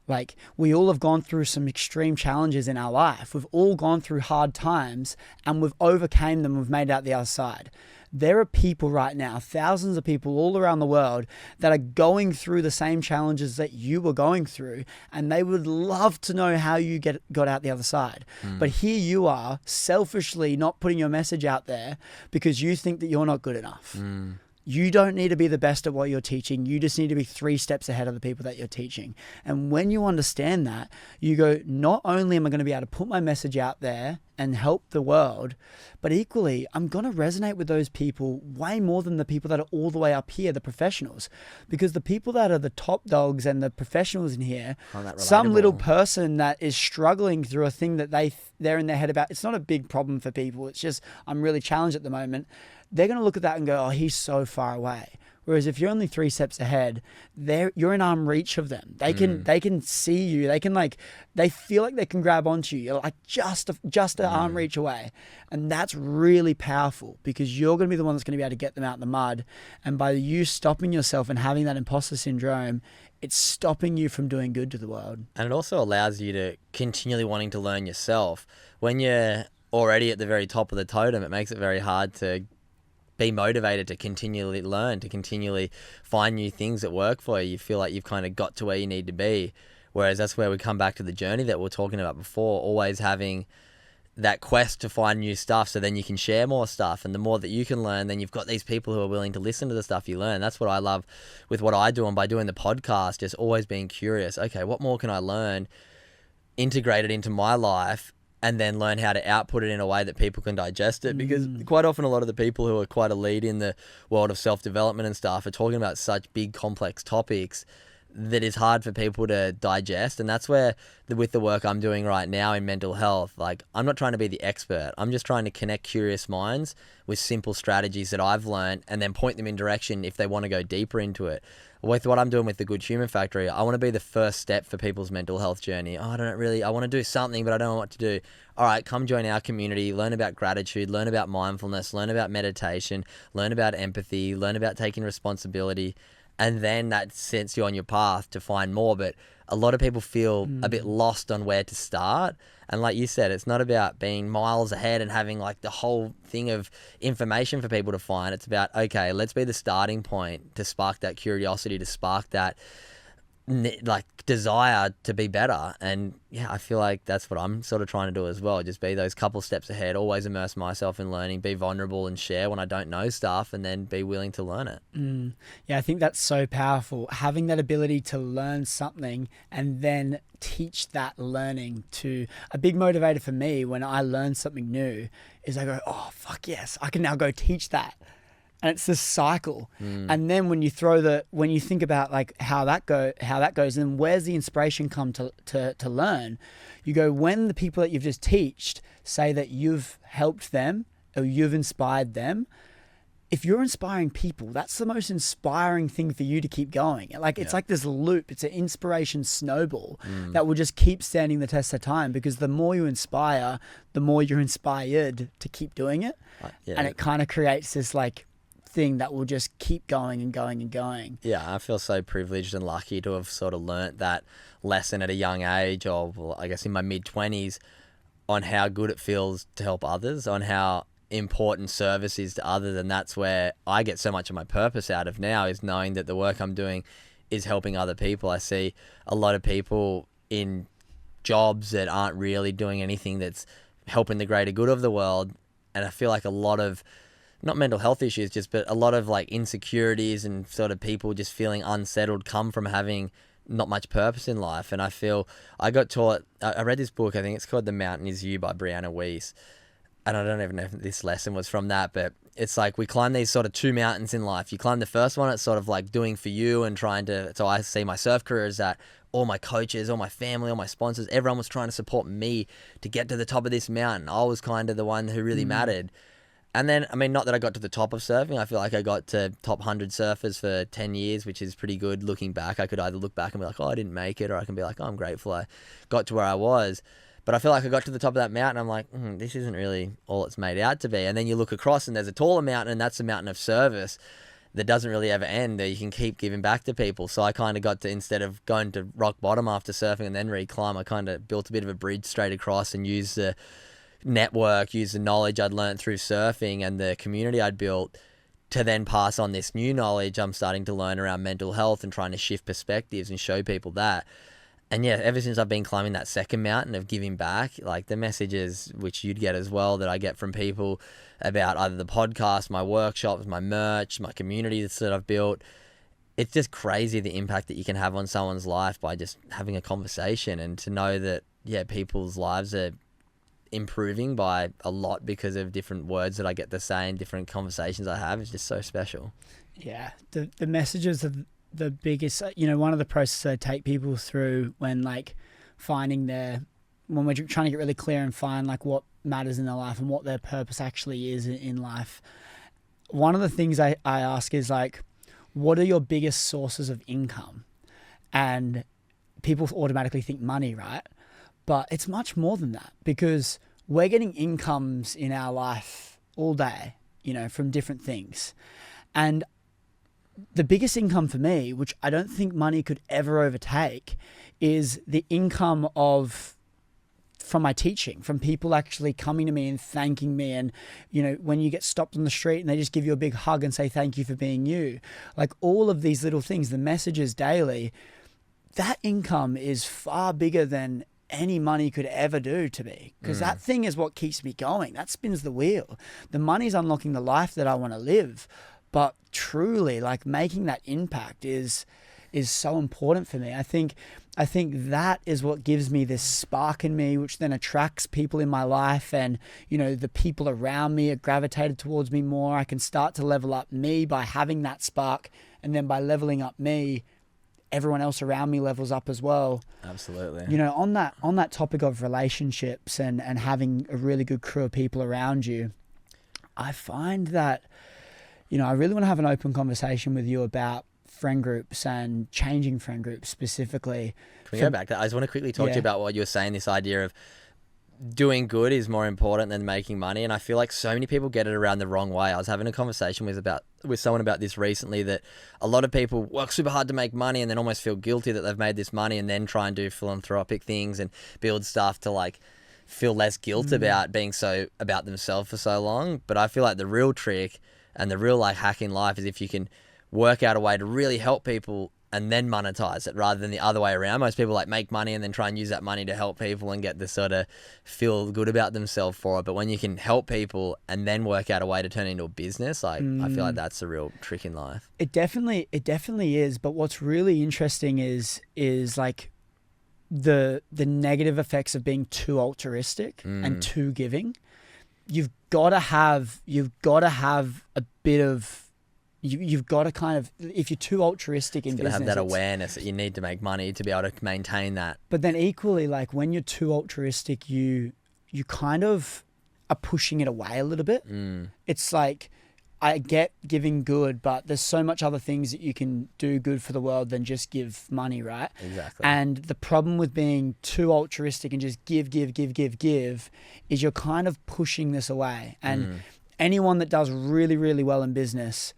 Speaker 2: Like we all have gone through some extreme challenges in our life. We've all gone through hard times and we've overcame them. We've made it out the other side. There are people right now, thousands of people all around the world that are going through the same challenges that you were going through, and they would love to know how you got out the other side. But here you are selfishly not putting your message out there because you think that you're not good enough. You don't need to be the best at what you're teaching. You just need to be 3 steps ahead of the people that you're teaching. And when you understand that, you go, not only am I going to be able to put my message out there and help the world, but equally, I'm going to resonate with those people way more than the people that are all the way up here, the professionals. Because the people that are the top dogs and the professionals in here, some little person that is struggling through a thing that they're in their head about, it's not a big problem for people. It's just, I'm really challenged at the moment. They're going to look at that and go, oh, he's so far away. Whereas if you're only 3 steps ahead, you're in arm reach of them. They can see you. They feel like they can grab onto you. You're like just an arm reach away. And that's really powerful because you're going to be the one that's going to be able to get them out of the mud. And by you stopping yourself and having that imposter syndrome, it's stopping you from doing good to the world.
Speaker 1: And it also allows you to continually wanting to learn yourself. When you're already at the very top of the totem, it makes it very hard to be motivated to continually learn, to continually find new things that work for you. You feel like you've kind of got to where you need to be. Whereas that's where we come back to the journey that we were talking about before, always having that quest to find new stuff so then you can share more stuff. And the more that you can learn, then you've got these people who are willing to listen to the stuff you learn. That's what I love with what I do. And by doing the podcast, just always being curious. Okay, what more can I learn? Integrate it into my life and then learn how to output it in a way that people can digest it. Because quite often a lot of the people who are quite a lead in the world of self-development and stuff are talking about such big, complex topics that is hard for people to digest. And that's where, with the work I'm doing right now in mental health, like I'm not trying to be the expert. I'm just trying to connect curious minds with simple strategies that I've learned and then point them in direction if they want to go deeper into it. With what I'm doing with the Good Human Factory, I want to be the first step for people's mental health journey. I want to do something, but I don't know what to do. All right, come join our community, learn about gratitude, learn about mindfulness, learn about meditation, learn about empathy, learn about taking responsibility. and then that sets you on your path to find more. But a lot of people feel a bit lost on where to start. And like you said, it's not about being miles ahead and having like the whole thing of information for people to find. It's about, okay, let's be the starting point to spark that curiosity, to spark that like desire to be better. And yeah, I feel like that's what I'm sort of trying to do as well. Just be those couple steps ahead, always immerse myself in learning, be vulnerable and share when I don't know stuff, and then be willing to learn it.
Speaker 2: Yeah, I think that's so powerful. Having that ability to learn something and then teach that learning. To a big motivator for me when I learn something new is I go, oh fuck yes, I can now go teach that. And it's this cycle. And then when you think about like how that goes, and where's the inspiration come to learn? You go, when the people that you've just taught say that you've helped them or you've inspired them, if you're inspiring people, that's the most inspiring thing for you to keep going. Like it's like this loop. It's an inspiration snowball that will just keep standing the test of time, because the more you inspire, the more you're inspired to keep doing it. And it kind of creates this like thing that will just keep going and going and going.
Speaker 1: Yeah, I feel so privileged and lucky to have sort of learnt that lesson at a young age, or well, I guess in my mid-20s, on how good it feels to help others, on how important service is to others. And that's where I get so much of my purpose out of now, is knowing that the work I'm doing is helping other people. I see a lot of people in jobs that aren't really doing anything that's helping the greater good of the world, and I feel like a lot of, not mental health issues but a lot of like insecurities and sort of people just feeling unsettled come from having not much purpose in life. And I feel I got taught, I read this book, I think it's called The Mountain Is You by Brianna Weiss, and I don't even know if this lesson was from that, but it's like we climb these sort of two mountains in life. You climb the first one, it's sort of like doing for you and trying to, so I see my surf career as that all my coaches, all my family, all my sponsors, everyone was trying to support me to get to the top of this mountain. I was kind of the one who really mattered. And then, I mean, not that I got to the top of surfing. I feel like I got to top 100 surfers for 10 years, which is pretty good looking back. I could either look back and be like, oh, I didn't make it, or I can be like, oh, I'm grateful I got to where I was. But I feel like I got to the top of that mountain. I'm like, this isn't really all it's made out to be. And then you look across and there's a taller mountain, and that's the mountain of service that doesn't really ever end, that you can keep giving back to people. So I kind of got to, instead of going to rock bottom after surfing and then reclimb, I kind of built a bit of a bridge straight across and used the network, use the knowledge I'd learned through surfing and the community I'd built to then pass on this new knowledge I'm starting to learn around mental health and trying to shift perspectives and show people that. And yeah, ever since I've been climbing that second mountain of giving back, like the messages which you'd get as well that I get from people about either the podcast, my workshops, my merch, my community that I've built, it's just crazy the impact that you can have on someone's life by just having a conversation, and to know that, yeah, people's lives are improving by a lot because of different words that I get to say and different conversations I have. Is just so special.
Speaker 2: Yeah, the messages are the biggest. One of the processes I take people through when when we're trying to get really clear and find like what matters in their life and what their purpose actually is in life, one of the things I ask is like, what are your biggest sources of income? And people automatically think money, right? But it's much more than that, because we're getting incomes in our life all day, from different things. And the biggest income for me, which I don't think money could ever overtake, is the income from my teaching, from people actually coming to me and thanking me. And, when you get stopped on the street and they just give you a big hug and say, thank you for being you. Like all of these little things, the messages daily, that income is far bigger than any money could ever do to me, because that thing is what keeps me going. That spins the wheel. The money's unlocking the life that I want to live, but truly like making that impact is so important for me. I think that is what gives me this spark in me, which then attracts people in my life, and the people around me are gravitated towards me more. I can start to level up me by having that spark, and then by leveling up me, everyone else around me levels up as well.
Speaker 1: Absolutely.
Speaker 2: On that topic of relationships and having a really good crew of people around you, I find that, I really want to have an open conversation with you about friend groups and changing friend groups specifically.
Speaker 1: Can we go back to that? I just want to quickly talk to you about what you were saying, this idea of doing good is more important than making money. And I feel like so many people get it around the wrong way. I was having a conversation with someone about this recently, that a lot of people work super hard to make money and then almost feel guilty that they've made this money, and then try and do philanthropic things and build stuff to like feel less guilt about being so about themselves for so long. But I feel like the real trick and the real like hack in life is if you can work out a way to really help people and then monetize it, rather than the other way around. Most people like make money and then try and use that money to help people and get the sort of feel good about themselves for it. But when you can help people and then work out a way to turn it into a business, like I feel like that's the real trick in life.
Speaker 2: It definitely is. But what's really interesting is like the negative effects of being too altruistic and too giving. You've got to have a bit of, you've got to kind of, if you're too altruistic in business,
Speaker 1: have that awareness that you need to make money to be able to maintain that.
Speaker 2: But then equally, like when you're too altruistic, you kind of are pushing it away a little bit. It's like, I get giving good, but there's so much other things that you can do good for the world than just give money, right?
Speaker 1: Exactly.
Speaker 2: And the problem with being too altruistic and just give is you're kind of pushing this away. And anyone that does really, really well in business,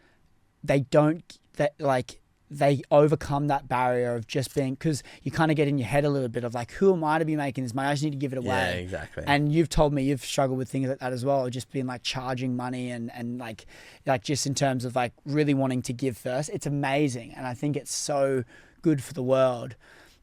Speaker 2: they overcome that barrier of just being, because you kind of get in your head a little bit of like, who am I to be making this money? I just need to give it away.
Speaker 1: Yeah, exactly.
Speaker 2: And you've told me you've struggled with things like that as well, just being like charging money and like just in terms of like really wanting to give first. It's amazing. And I think it's so good for the world.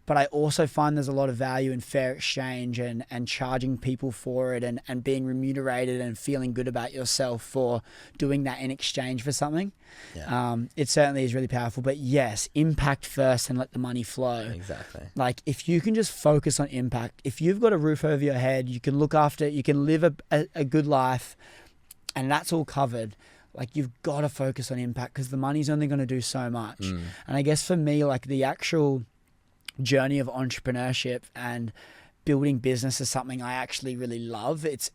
Speaker 2: But I also find there's a lot of value in fair exchange and charging people for it and being remunerated and feeling good about yourself for doing that in exchange for something.
Speaker 1: Yeah.
Speaker 2: It certainly is really powerful. But yes, impact first and let the money flow.
Speaker 1: Exactly.
Speaker 2: Like if you can just focus on impact, if you've got a roof over your head, you can look after it, you can live a good life, and that's all covered. Like you've got to focus on impact, because the money's only going to do so much. And I guess for me, like the actual journey of entrepreneurship and building business is something I actually really love. It's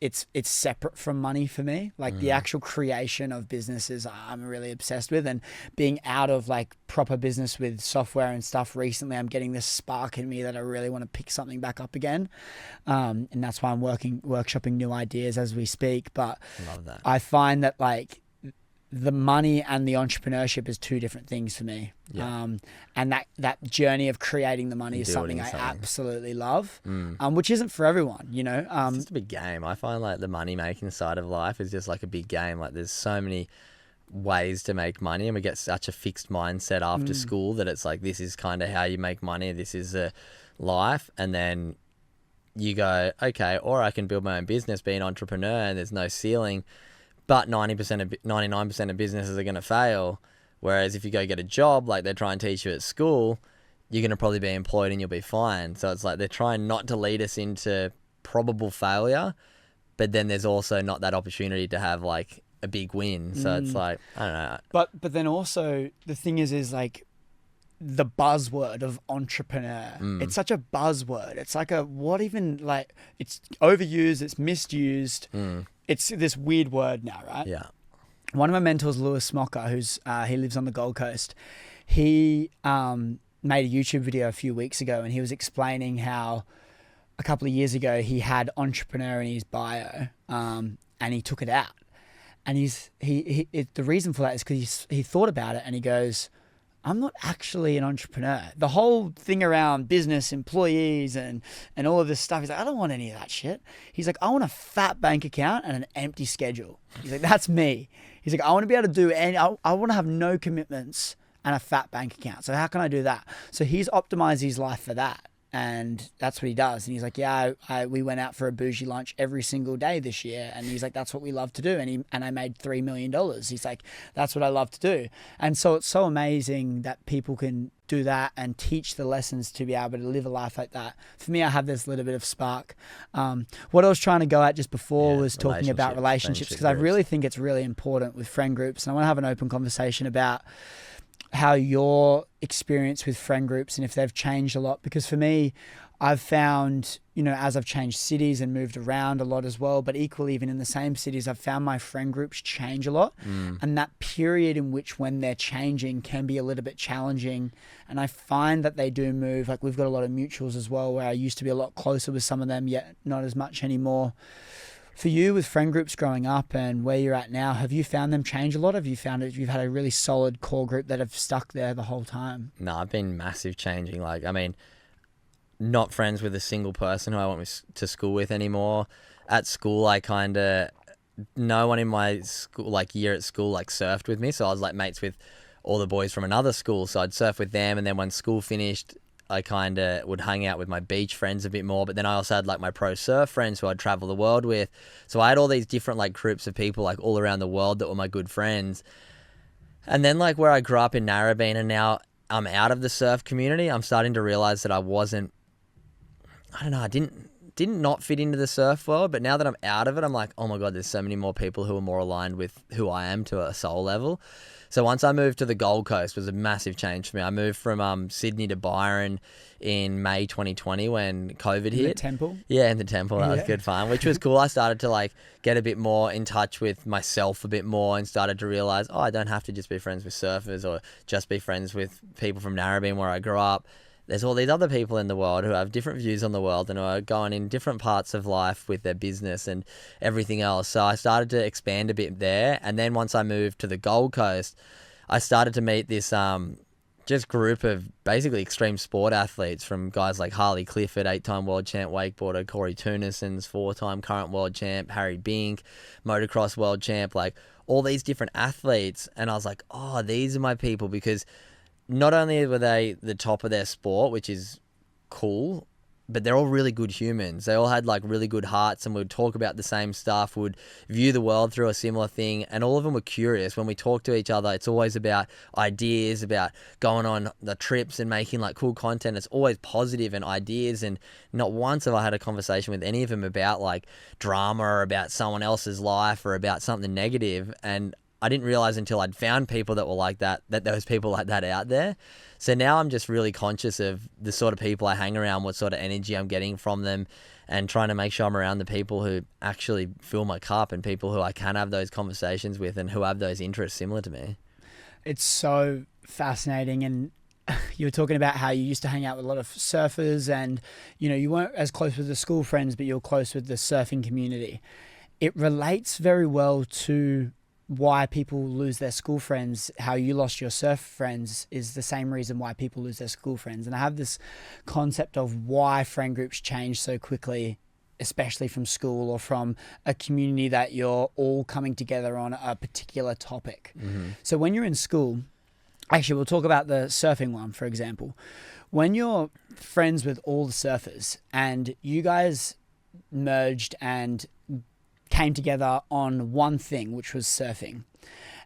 Speaker 2: separate from money for me. Like the actual creation of businesses I'm really obsessed with, and being out of like proper business with software and stuff recently, I'm getting this spark in me that I really want to pick something back up again. And that's why I'm workshopping new ideas as we speak. But
Speaker 1: love that.
Speaker 2: I find that like the money and the entrepreneurship is two different things for me.
Speaker 1: Yeah.
Speaker 2: And that journey of creating the money is something I absolutely love, which isn't for everyone, you know.
Speaker 1: It's just a big game. I find like the money making side of life is just like a big game. Like there's so many ways to make money, and we get such a fixed mindset after school that it's like, this is kind of how you make money. This is a life. And then you go, okay, or I can build my own business, be an entrepreneur, and there's no ceiling. But 99% of businesses are going to fail. Whereas if you go get a job like they try and teach you at school, you're going to probably be employed and you'll be fine. So it's like they're trying not to lead us into probable failure, but then there's also not that opportunity to have like a big win. So it's like, I don't know.
Speaker 2: But then also the thing is like the buzzword of entrepreneur. It's such a buzzword. It's like it's overused, it's misused. It's this weird word now, right?
Speaker 1: Yeah.
Speaker 2: One of my mentors, Lewis Smocker, he lives on the Gold Coast. He made a YouTube video a few weeks ago, and he was explaining how a couple of years ago he had entrepreneur in his bio, and he took it out. And the reason for that is because he thought about it, and he goes, I'm not actually an entrepreneur. The whole thing around business, employees, and all of this stuff, he's like, I don't want any of that shit. He's like, I want a fat bank account and an empty schedule. He's like, that's me. He's like, I want to be able to do I want to have no commitments and a fat bank account. So how can I do that? So he's optimized his life for that. And that's what he does. And he's like, yeah, we went out for a bougie lunch every single day this year. And he's like, that's what we love to do. And I made $3 million. He's like, that's what I love to do. And so it's so amazing that people can do that and teach the lessons to be able to live a life like that. For me, I have this little bit of spark. What I was trying to go at just before was talking about relationships, because I really think it's really important with friend groups. And I want to have an open conversation about how your experience with friend groups and if they've changed a lot. Because for me, I've found, as I've changed cities and moved around a lot as well, but equally even in the same cities, I've found my friend groups change a lot. And that period in which when they're changing can be a little bit challenging. And I find that they do move. Like we've got a lot of mutuals as well, where I used to be a lot closer with some of them, yet not as much anymore. For you, with friend groups growing up and where you're at now, have you found them change a lot? Have you found it, you've had a really solid core group that have stuck there the whole time?
Speaker 1: No, I've been massive changing. Like, I mean, not friends with a single person who I went to school with anymore. At school, no one in my school, year at school, surfed with me. So I was mates with all the boys from another school. So I'd surf with them. And then when school finished, I would hang out with my beach friends a bit more. But then I also had my pro surf friends who I'd travel the world with. So I had all these different groups of people all around the world that were my good friends. And then where I grew up in Narrabeen and now I'm out of the surf community, I'm starting to realize that I didn't not fit into the surf world, but now that I'm out of it, I'm oh my God, there's so many more people who are more aligned with who I am to a soul level. So once I moved to the Gold Coast, it was a massive change for me. I moved from Sydney to Byron in May 2020 when COVID hit.
Speaker 2: In the temple?
Speaker 1: Yeah, in the temple. That was good fun, which was cool. I started to get a bit more in touch with myself a bit more and started to realize, I don't have to just be friends with surfers or just be friends with people from Narrabeen where I grew up. There's all these other people in the world who have different views on the world and who are going in different parts of life with their business and everything else. So I started to expand a bit there. And then once I moved to the Gold Coast, I started to meet this just group of basically extreme sport athletes, from guys like Harley Clifford, 8-time world champ wakeboarder, Corey Tunison's 4-time current world champ, Harry Bink, motocross world champ, all these different athletes. And I was these are my people, because not only were they the top of their sport, which is cool, but they're all really good humans. They all had really good hearts and would talk about the same stuff, would view the world through a similar thing. And all of them were curious. When we talk to each other, it's always about ideas, about going on the trips and making cool content. It's always positive and ideas. And not once have I had a conversation with any of them about drama or about someone else's life or about something negative. And I didn't realize until I'd found people that were like that there was people like that out there. So now I'm just really conscious of the sort of people I hang around, what sort of energy I'm getting from them, and trying to make sure I'm around the people who actually fill my cup and people who I can have those conversations with and who have those interests similar to me.
Speaker 2: It's so fascinating. And you were talking about how you used to hang out with a lot of surfers and, you weren't as close with the school friends, but you're close with the surfing community. It relates very well to why people lose their school friends. How you lost your surf friends is the same reason why people lose their school friends. And I have this concept of why friend groups change so quickly, especially from school or from a community that you're all coming together on a particular topic. Mm-hmm. So when you're in school, actually we'll talk about the surfing one, for example. When you're friends with all the surfers and you guys merged and came together on one thing, which was surfing.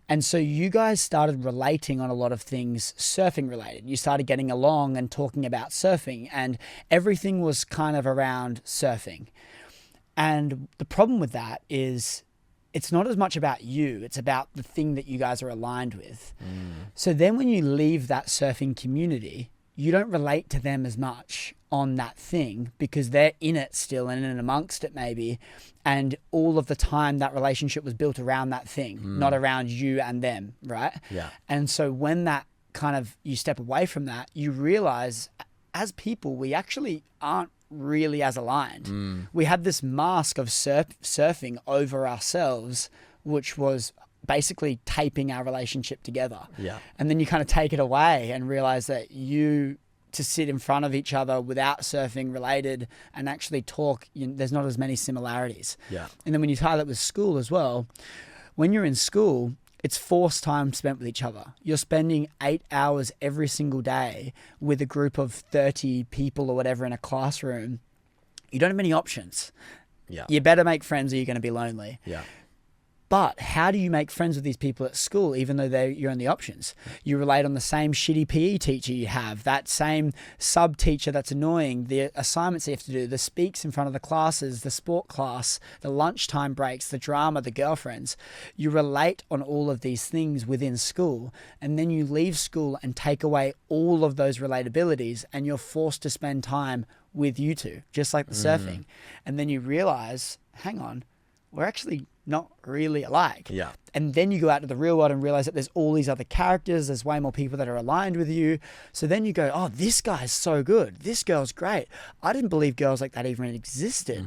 Speaker 2: And so you guys started relating on a lot of things surfing related. You started getting along and talking about surfing, and everything was kind of around surfing. And the problem with that is it's not as much about you, it's about the thing that you guys are aligned with. So then when you leave that surfing community, you don't relate to them as much on that thing because they're in it still and in amongst it maybe. And all of the time that relationship was built around that thing, not around you and them, right?
Speaker 1: Yeah.
Speaker 2: And so when that kind of, you step away from that, you realize as people, we actually aren't really as aligned. We had this mask of surfing over ourselves, which was basically taping our relationship together.
Speaker 1: Yeah.
Speaker 2: And then you kind of take it away and realize that to sit in front of each other without surfing related and actually talk, there's not as many similarities.
Speaker 1: Yeah.
Speaker 2: And then when you tie that with school as well, when you're in school, it's forced time spent with each other. You're spending 8 hours every single day with a group of 30 people or whatever in a classroom. You don't have many options.
Speaker 1: Yeah.
Speaker 2: You better make friends or you're going to be lonely.
Speaker 1: Yeah.
Speaker 2: But how do you make friends with these people at school, even though you're on the options? You relate on the same shitty PE teacher you have, that same sub teacher that's annoying, the assignments you have to do, the speaks in front of the classes, the sport class, the lunchtime breaks, the drama, the girlfriends. You relate on all of these things within school, and then you leave school and take away all of those relatabilities, and you're forced to spend time with you two, just like the surfing. And then you realize, hang on, we're actually not really alike.
Speaker 1: Yeah.
Speaker 2: And then you go out to the real world and realize that there's all these other characters. There's way more people that are aligned with you. So then you go, oh, this guy's so good. This girl's great. I didn't believe girls like that even existed.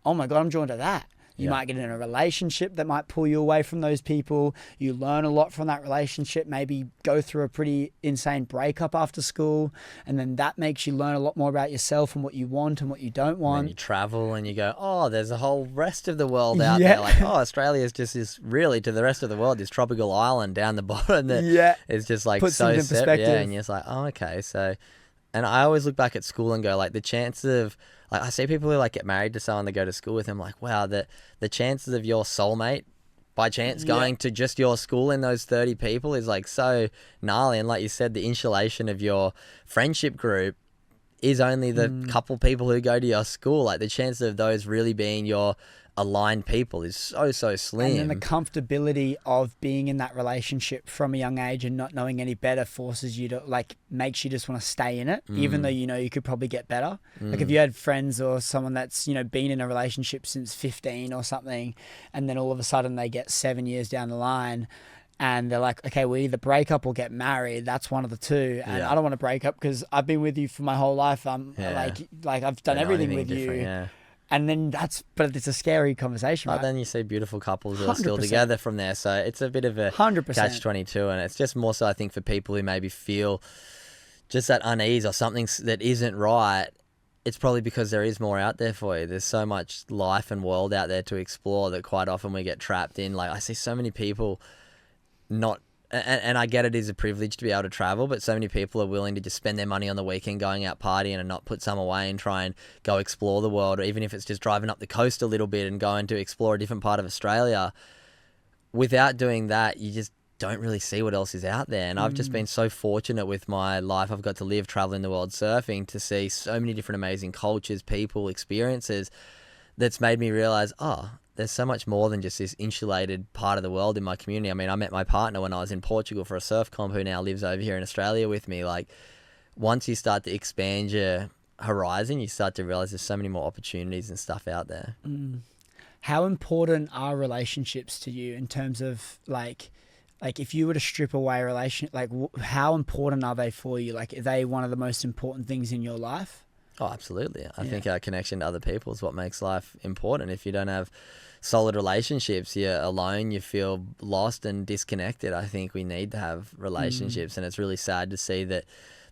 Speaker 2: Oh my God, I'm drawn to that. You might get in a relationship that might pull you away from those people. You learn a lot from that relationship, maybe go through a pretty insane breakup after school. And then that makes you learn a lot more about yourself and what you want and what you don't want.
Speaker 1: And you travel and you go, oh, there's a whole rest of the world out there. Like, oh, Australia is just this, really, to the rest of the world, this tropical island down the bottom that is just like
Speaker 2: puts
Speaker 1: so
Speaker 2: things in perspective.
Speaker 1: And you're just like, oh, okay. So, and I always look back at school and go, like, the chances of, like, I see people who like get married to someone they go to school with. I'm like, wow, the chances of your soulmate by chance going to just your school in those 30 people is like so gnarly. And like you said, the insulation of your friendship group is only the couple people who go to your school. Like the chances of those really being your aligned people is so slim.
Speaker 2: And then the comfortability of being in that relationship from a young age and not knowing any better forces you to, like, makes you just want to stay in it, even though you know you could probably get better. Like if you had friends or someone that's, you know, been in a relationship since 15 or something, and then all of a sudden they get 7 years down the line and they're like, okay, we either break up or get married. That's one of the two. And I don't want to break up because I've been with you for my whole life. I'm like I've done everything with you.
Speaker 1: Yeah.
Speaker 2: And then but it's a scary conversation, right?
Speaker 1: But then you see beautiful couples that are still together from there. So it's a bit of a
Speaker 2: 100%.
Speaker 1: catch-22. And it's just more so, I think, for people who maybe feel just that unease or something that isn't right, it's probably because there is more out there for you. There's so much life and world out there to explore that quite often we get trapped in. Like, I see so many people not... And I get it is a privilege to be able to travel, but so many people are willing to just spend their money on the weekend going out partying and not put some away and try and go explore the world, or even if it's just driving up the coast a little bit and going to explore a different part of Australia. Without doing that, you just don't really see what else is out there. And I've just been so fortunate with my life. I've got to live traveling the world surfing to see so many different amazing cultures, people, experiences that's made me realize, there's so much more than just this insulated part of the world in my community. I mean, I met my partner when I was in Portugal for a surf comp who now lives over here in Australia with me. Like, once you start to expand your horizon, you start to realize there's so many more opportunities and stuff out there.
Speaker 2: How important are relationships to you in terms of like if you were to strip away how important are they for you? Like, are they one of the most important things in your life?
Speaker 1: Oh, absolutely. I think our connection to other people is what makes life important. If you don't have solid relationships, you're alone, you feel lost and disconnected. I think we need to have relationships, and it's really sad to see that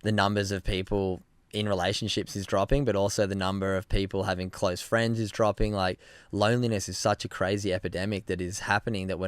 Speaker 1: the numbers of people in relationships is dropping, but also the number of people having close friends is dropping. Like, loneliness is such a crazy epidemic that is happening that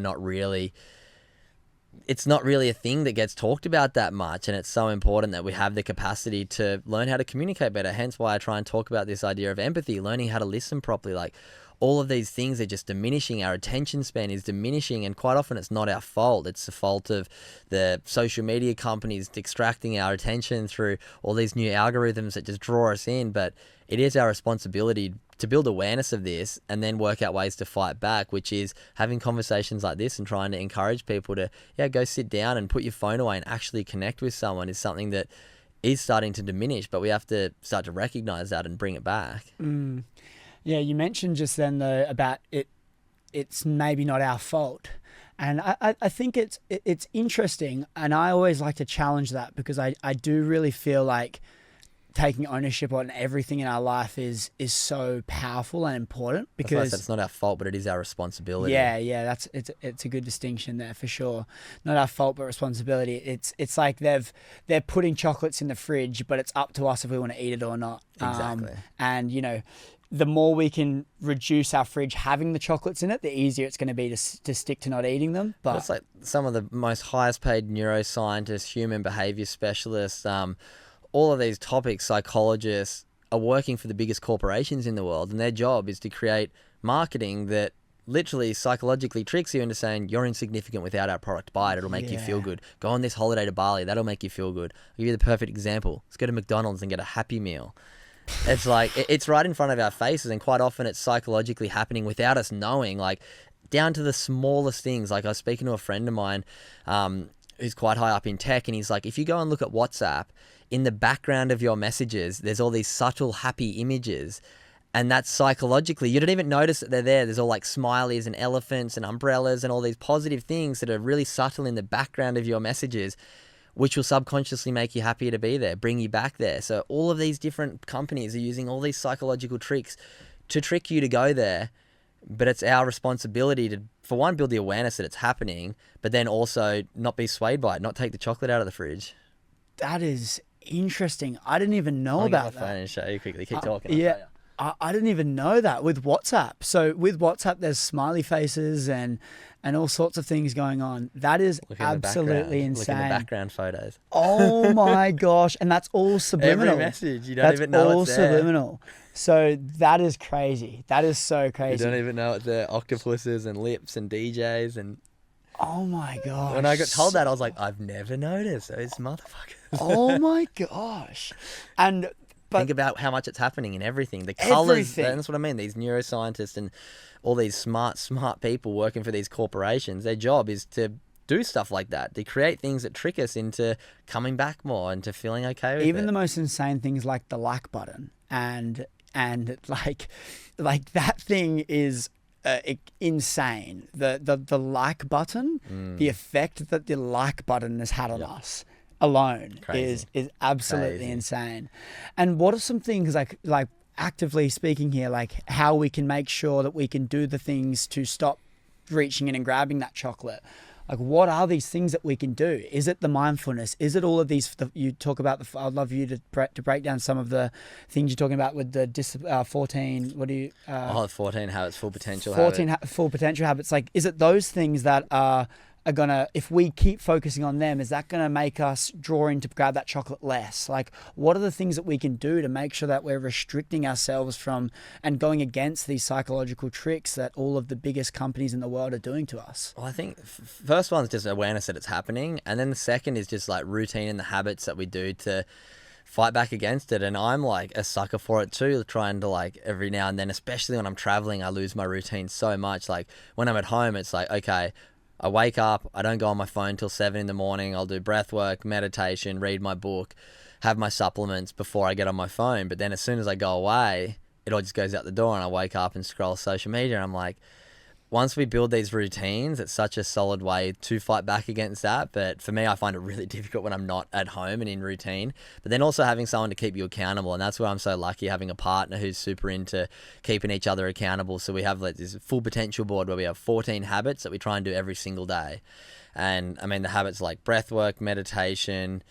Speaker 1: it's not really a thing that gets talked about that much, and it's so important that we have the capacity to learn how to communicate better. Hence why I try and talk about this idea of empathy, learning how to listen properly. Like, all of these things are just diminishing. Our attention span is diminishing, and quite often it's not our fault. It's the fault of the social media companies extracting our attention through all these new algorithms that just draw us in. But it is our responsibility to build awareness of this and then work out ways to fight back, which is having conversations like this and trying to encourage people to, go sit down and put your phone away and actually connect with someone is something that is starting to diminish, but we have to start to recognize that and bring it back.
Speaker 2: Yeah, you mentioned just then, though, about it's maybe not our fault. And I think it's interesting, and I always like to challenge that because I do really feel like taking ownership on everything in our life is so powerful and important, because
Speaker 1: it's not our fault, but it is our responsibility.
Speaker 2: Yeah, it's a good distinction there for sure. Not our fault, but responsibility. It's like they're putting chocolates in the fridge, but it's up to us if we want to eat it or not.
Speaker 1: Exactly.
Speaker 2: And the more we can reduce our fridge having the chocolates in it, the easier it's going to be to stick to not eating them. But
Speaker 1: it's like some of the most highest paid neuroscientists, human behavior specialists, all of these topics, psychologists, are working for the biggest corporations in the world, and their job is to create marketing that literally psychologically tricks you into saying you're insignificant without our product. Buy it. It'll make you feel good. Go on this holiday to Bali. That'll make you feel good. I'll give you the perfect example. Let's go to McDonald's and get a Happy Meal. It's like, it's right in front of our faces, and quite often it's psychologically happening without us knowing, like down to the smallest things. Like I was speaking to a friend of mine who's quite high up in tech, and he's like, if you go and look at WhatsApp, in the background of your messages, there's all these subtle happy images. And that's psychologically, you don't even notice that they're there. There's all like smileys and elephants and umbrellas and all these positive things that are really subtle in the background of your messages, which will subconsciously make you happier to be there, bring you back there. So all of these different companies are using all these psychological tricks to trick you to go there. But it's our responsibility to, for one, build the awareness that it's happening, but then also not be swayed by it, not take the chocolate out of the fridge.
Speaker 2: That is interesting. I didn't even know about that.
Speaker 1: I'll get my phone and show you quickly. Keep talking.
Speaker 2: Yeah. I didn't even know that with WhatsApp. So with WhatsApp, there's smiley faces and all sorts of things going on. That is absolutely insane.
Speaker 1: Look in the background photos.
Speaker 2: Oh my gosh. And that's all subliminal.
Speaker 1: Every message. You don't even know it's there.
Speaker 2: That's all subliminal. So that is crazy. That is so crazy.
Speaker 1: You don't even know it's there. Octopuses and lips and DJs and...
Speaker 2: Oh my gosh.
Speaker 1: When I got told that, I was like, I've never noticed those motherfuckers.
Speaker 2: Oh my gosh. And... But
Speaker 1: think about how much it's happening in everything. The colours, that's what I mean. These neuroscientists and all these smart people working for these corporations, their job is to do stuff like that. They create things that trick us into coming back more and to feeling okay with it.
Speaker 2: Even the most insane things like the like button and like that thing is insane. The like button, the effect that the like button has had on us alone is absolutely insane. And what are some things like actively speaking here, like how we can make sure that we can do the things to stop reaching in and grabbing that chocolate? Like, what are these things that we can do? Is it the mindfulness? Is it all of these? You talk about I'd love you to break down some of the things you're talking about with the 14. What do you?
Speaker 1: 14 habits, full potential.
Speaker 2: 14 full potential habits. Like, is it those things that are gonna, if we keep focusing on them, is that gonna make us draw in to grab that chocolate less? Like, what are the things that we can do to make sure that we're restricting ourselves from and going against these psychological tricks that all of the biggest companies in the world are doing to us?
Speaker 1: Well, I think first one's just awareness that it's happening, and then the second is just like routine and the habits that we do to fight back against it. And I'm like a sucker for it too, trying to, like, every now and then, especially when I'm traveling, I lose my routine so much. Like when I'm at home, it's like, okay, I wake up, I don't go on my phone till 7 in the morning. I'll do breath work, meditation, read my book, have my supplements before I get on my phone. But then as soon as I go away, it all just goes out the door and I wake up and scroll social media. And I'm like, once we build these routines, it's such a solid way to fight back against that. But for me, I find it really difficult when I'm not at home and in routine. But then also having someone to keep you accountable. And that's where I'm so lucky, having a partner who's super into keeping each other accountable. So we have like this full potential board where we have 14 habits that we try and do every single day. And I mean, the habits like breath work, meditation,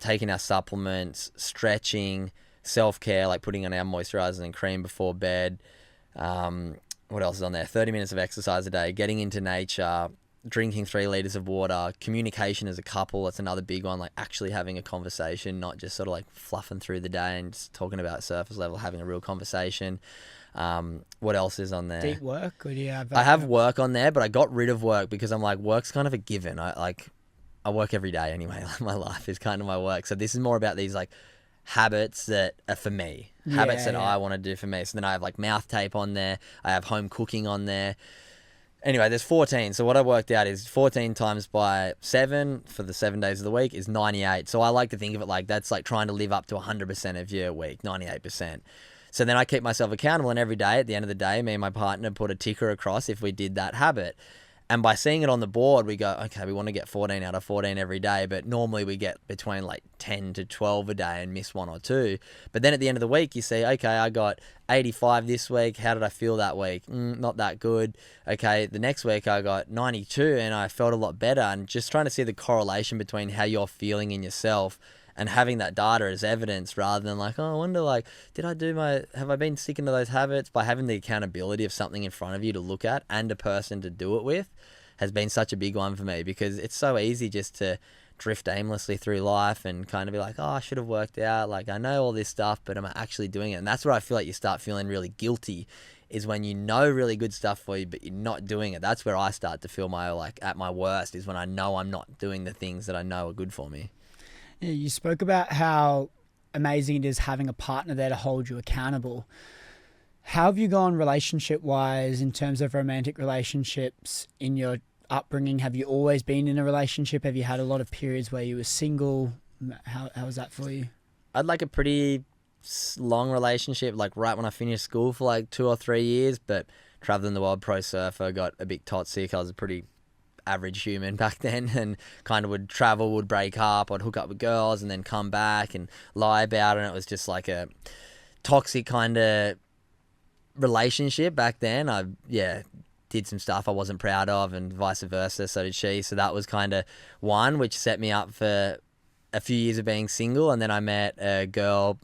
Speaker 1: taking our supplements, stretching, self-care, like putting on our moisturizers and cream before bed. What else is on there? 30 minutes of exercise a day, getting into nature, drinking 3 liters of water, communication as a couple. That's another big one, like actually having a conversation, not just sort of like fluffing through the day and just talking about surface level, having a real conversation. What else is on there?
Speaker 2: Deep work? Or do you have
Speaker 1: I have work on there, but I got rid of work because I'm like, work's kind of a given. I work every day anyway. Like my life is kind of my work. So this is more about these like habits that are for me, habits that I want to do for me. So then I have like mouth tape on there. I have home cooking on there. Anyway, there's 14. So what I worked out is 14 times by 7 for the 7 days of the week is 98. So I like to think of it like that's like trying to live up to 100% of your week, 98%. So then I keep myself accountable, and every day at the end of the day, me and my partner put a ticker across if we did that habit. And by seeing it on the board, we go, okay, we want to get 14 out of 14 every day, but normally we get between like 10 to 12 a day and miss 1 or 2. But then at the end of the week, you see, okay, I got 85 this week. How did I feel that week? Not that good. Okay, the next week I got 92 and I felt a lot better. And just trying to see the correlation between how you're feeling in yourself and having that data as evidence, rather than like, oh, I wonder, like, have I been sticking to those habits? By having the accountability of something in front of you to look at and a person to do it with has been such a big one for me, because it's so easy just to drift aimlessly through life and kind of be like, oh, I should have worked out. Like, I know all this stuff, but am I actually doing it? And that's where I feel like you start feeling really guilty is when you know really good stuff for you, but you're not doing it. That's where I start to feel at my worst, is when I know I'm not doing the things that I know are good for me.
Speaker 2: Yeah, you spoke about how amazing it is having a partner there to hold you accountable. How have you gone relationship-wise in terms of romantic relationships in your upbringing? Have you always been in a relationship? Have you had a lot of periods where you were single? How was that for you?
Speaker 1: I had like a pretty long relationship, like right when I finished school for like 2 or 3 years, but traveling the world, pro surfer, got a bit toxic. I was a pretty average human back then, and kind of would travel, would break up, I'd hook up with girls and then come back and lie about it. And it was just like a toxic kind of relationship back then. I did some stuff I wasn't proud of, and vice versa, so did she. So that was kind of one which set me up for a few years of being single. And then I met a girl,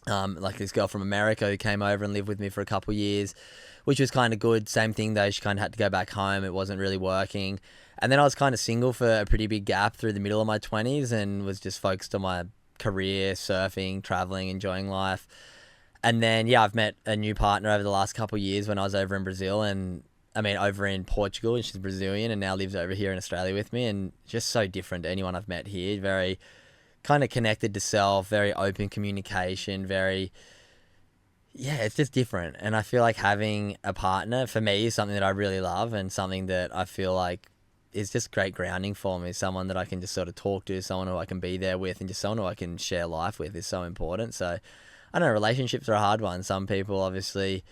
Speaker 1: like this girl from America, who came over and lived with me for a couple of years, which was kind of good. Same thing though, she kind of had to go back home. It wasn't really working. And then I was kind of single for a pretty big gap through the middle of my 20s, and was just focused on my career, surfing, traveling, enjoying life. And then, I've met a new partner over the last couple of years when I was over in Brazil, and over in Portugal, and she's Brazilian and now lives over here in Australia with me, and just so different to anyone I've met here. Very kind of connected to self, very open communication, it's just different. And I feel like having a partner for me is something that I really love, and something that I feel like is just great grounding for me. Someone that I can just sort of talk to, someone who I can be there with, and just someone who I can share life with is so important. So I don't know, relationships are a hard one. Some people obviously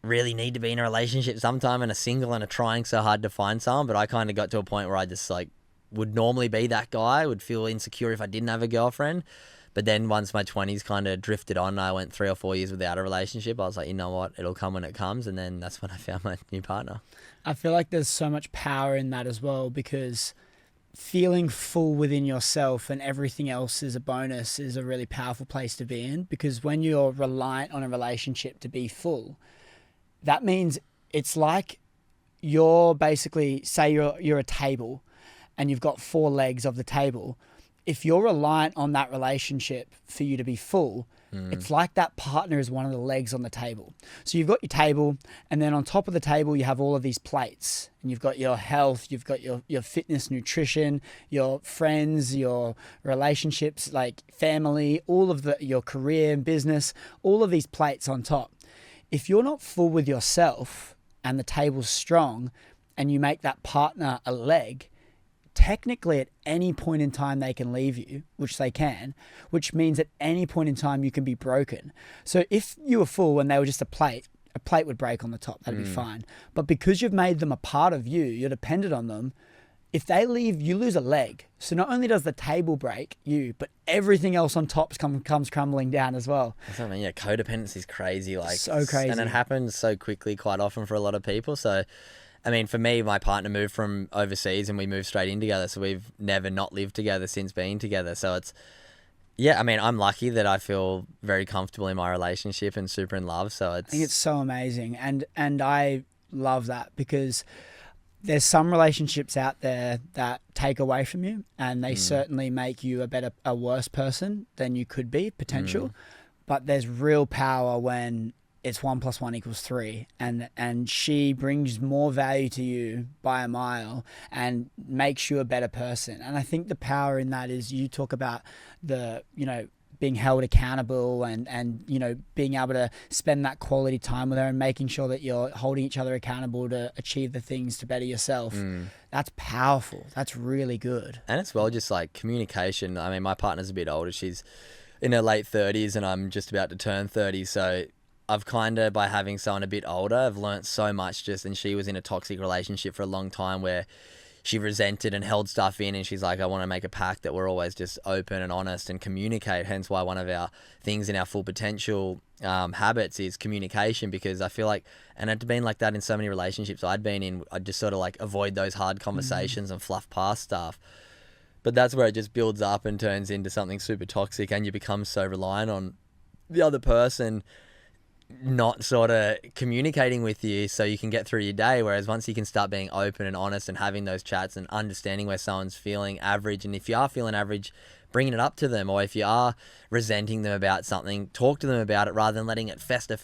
Speaker 1: really need to be in a relationship sometime and are single and are trying so hard to find someone, but I kind of got to a point where I just like would normally be that guy, would feel insecure if I didn't have a girlfriend. But then once my 20s kind of drifted on, I went 3 or 4 years without a relationship. I was like, you know what, it'll come when it comes. And then that's when I found my new partner.
Speaker 2: I feel like there's so much power in that as well, because feeling full within yourself and everything else is a bonus is a really powerful place to be in. Because when you're reliant on a relationship to be full, that means it's like you're basically, say you're a table and you've got 4 legs of the table. If you're reliant on that relationship for you to be full, it's like that partner is one of the legs on the table. So you've got your table, and then on top of the table, you have all of these plates, and you've got your health, you've got your fitness, nutrition, your friends, your relationships, like family, all of your career and business, all of these plates on top. If you're not full with yourself and the table's strong, and you make that partner a leg, technically at any point in time they can leave you, which they can, which means at any point in time you can be broken. So if you were full and they were just a plate would break on the top, that'd be fine. But because you've made them a part of you, you're dependent on them. If they leave, you lose a leg. So not only does the table break you, but everything else on top comes crumbling down as well.
Speaker 1: That's what I mean. Yeah, codependency is crazy.
Speaker 2: So crazy.
Speaker 1: And it happens so quickly quite often for a lot of people. So for me, my partner moved from overseas and we moved straight in together. So we've never not lived together since being together. So it's, I'm lucky that I feel very comfortable in my relationship and super in love. So I
Speaker 2: think it's so amazing. And I love that, because there's some relationships out there that take away from you, and they certainly make you a worse person than you could be, potential. But there's real power when it's 1 + 1 = 3, and she brings more value to you by a mile and makes you a better person. And I think the power in that is, you talk about being held accountable and being able to spend that quality time with her and making sure that you're holding each other accountable to achieve the things to better yourself. That's powerful. That's really good.
Speaker 1: And it's just like communication. My partner's a bit older. She's in her late 30s and I'm just about to turn 30. So I've kind of, by having someone a bit older, I've learnt so much and she was in a toxic relationship for a long time where she resented and held stuff in, and she's like, I want to make a pact that we're always just open and honest and communicate. Hence why one of our things in our full potential habits is communication, because I feel like, and it's been like that in so many relationships I'd been in, I'd just sort of like avoid those hard conversations and fluff past stuff. But that's where it just builds up and turns into something super toxic, and you become so reliant on the other person not sort of communicating with you so you can get through your day. Whereas once you can start being open and honest and having those chats and understanding where someone's feeling average, and if you are feeling average, bringing it up to them. Or if you are resenting them about something, talk to them about it rather than letting it fester,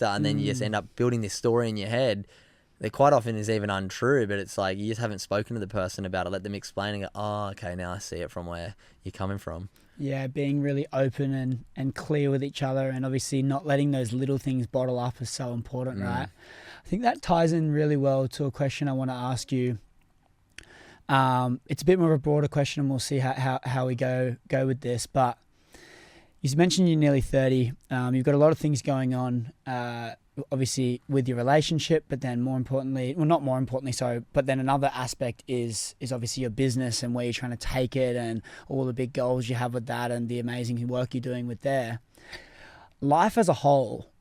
Speaker 1: and then you just end up building this story in your head that quite often is even untrue, but it's like you just haven't spoken to the person about it. Let them explain and go, oh, okay, now I see it from where you're coming from.
Speaker 2: Yeah, being really open and clear with each other, and obviously not letting those little things bottle up is so important, right? I think that ties in really well to a question I want to ask you. It's a bit more of a broader question, and we'll see how we go with this. But you mentioned you're nearly 30. You've got a lot of things going on, obviously with your relationship, but then but then another aspect is obviously your business and where you're trying to take it and all the big goals you have with that and the amazing work you're doing with there. Life as a whole,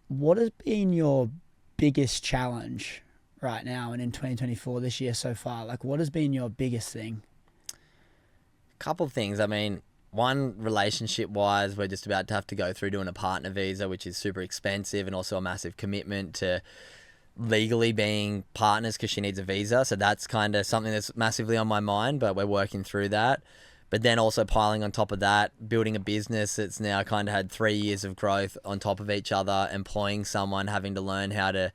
Speaker 2: what has been your biggest challenge right now and in 2024 this year so far? Like, what has been your biggest thing?
Speaker 1: Couple of things. I mean, one, relationship-wise, we're just about to have to go through doing a partner visa, which is super expensive and also a massive commitment to legally being partners because she needs a visa. So that's kind of something that's massively on my mind, but we're working through that. But then also piling on top of that, building a business that's now kind of had 3 years of growth on top of each other, employing someone, having to learn how to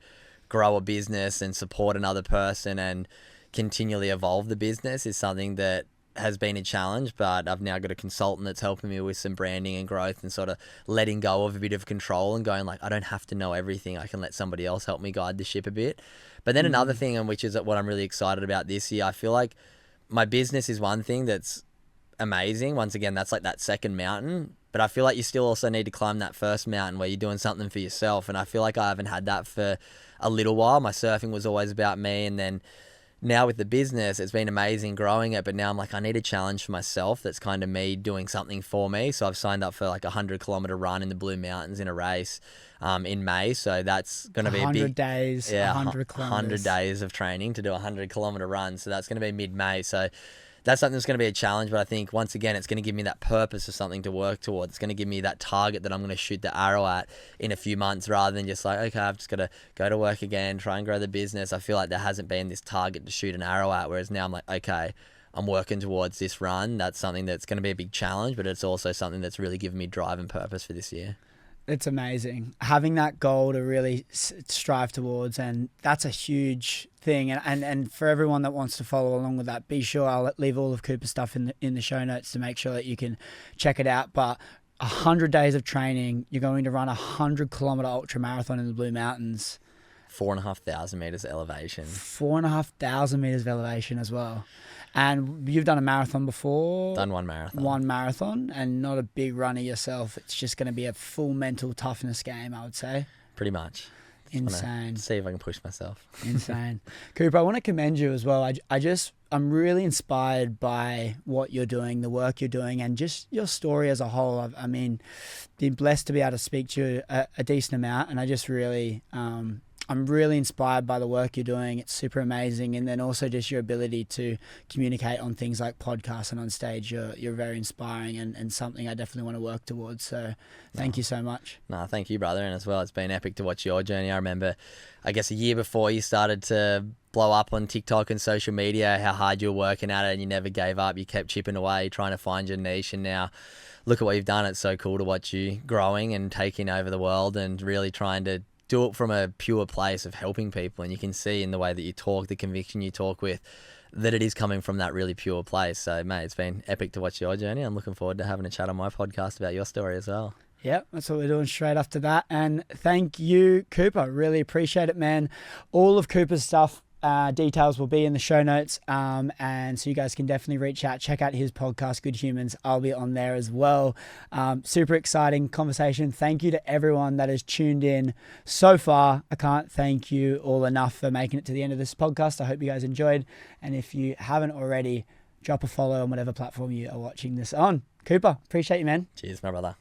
Speaker 1: grow a business and support another person and continually evolve the business is something that has been a challenge, but I've now got a consultant that's helping me with some branding and growth and sort of letting go of a bit of control and going like, I don't have to know everything. I can let somebody else help me guide the ship a bit. But then another thing, and which is what I'm really excited about this year, I feel like my business is one thing that's amazing. Once again, that's like that second mountain, but I feel like you still also need to climb that first mountain where you're doing something for yourself. And I feel like I haven't had that for a little while. My surfing was always about me, and then now with the business, it's been amazing growing it, but now I'm like, I need a challenge for myself that's kind of me doing something for me. So I've signed up for like a 100-kilometer run in the Blue Mountains in a race in May. So that's going to be
Speaker 2: 100 days, 100 kilometers.
Speaker 1: 100 days of training to do a 100-kilometer run. So that's going to be mid-May. So that's something that's going to be a challenge, but I think once again, it's going to give me that purpose of something to work towards. It's going to give me that target that I'm going to shoot the arrow at in a few months rather than just like, okay, I've just got to go to work again, try and grow the business. I feel like there hasn't been this target to shoot an arrow at, whereas now I'm like, okay, I'm working towards this run. That's something that's going to be a big challenge, but it's also something that's really given me drive and purpose for this year.
Speaker 2: It's amazing having that goal to really strive towards, and that's a huge thing. And for everyone that wants to follow along with that, be sure I'll leave all of Cooper's stuff in the show notes to make sure that you can check it out. But 100 days of training, you're going to run a 100-kilometer ultra marathon in the Blue Mountains.
Speaker 1: 4,500 meters elevation.
Speaker 2: 4,500 meters of elevation as well. And you've done a marathon before?
Speaker 1: Done one marathon.
Speaker 2: One marathon, and not a big runner yourself. It's just going to be a full mental toughness game, I would say.
Speaker 1: Pretty much.
Speaker 2: Insane.
Speaker 1: See if I can push myself.
Speaker 2: Insane. Cooper, I want to commend you as well. I'm really inspired by what you're doing, the work you're doing, and just your story as a whole. I mean, been blessed to be able to speak to you a decent amount, and I just really... I'm really inspired by the work you're doing. It's super amazing. And then also just your ability to communicate on things like podcasts and on stage. You're very inspiring and something I definitely want to work towards. So thank you so much.
Speaker 1: No, thank you, brother. And as well, it's been epic to watch your journey. I remember, I guess a year before you started to blow up on TikTok and social media, how hard you were working at it and you never gave up. You kept chipping away, trying to find your niche. And now look at what you've done. It's so cool to watch you growing and taking over the world and really trying to do it from a pure place of helping people. And you can see in the way that you talk, the conviction you talk with, that it is coming from that really pure place. So, mate, it's been epic to watch your journey. I'm looking forward to having a chat on my podcast about your story as well.
Speaker 2: Yep, that's what we're doing straight after that. And thank you, Cooper. Really appreciate it, man. All of Cooper's stuff, details will be in the show notes. And so you guys can definitely reach out, check out his podcast, Good Humans. I'll be on there as well. Super exciting conversation. Thank you to everyone that has tuned in so far. I can't thank you all enough for making it to the end of this podcast. I hope you guys enjoyed. And if you haven't already, drop a follow on whatever platform you are watching this on. Cooper, appreciate you, man.
Speaker 1: Cheers, my brother.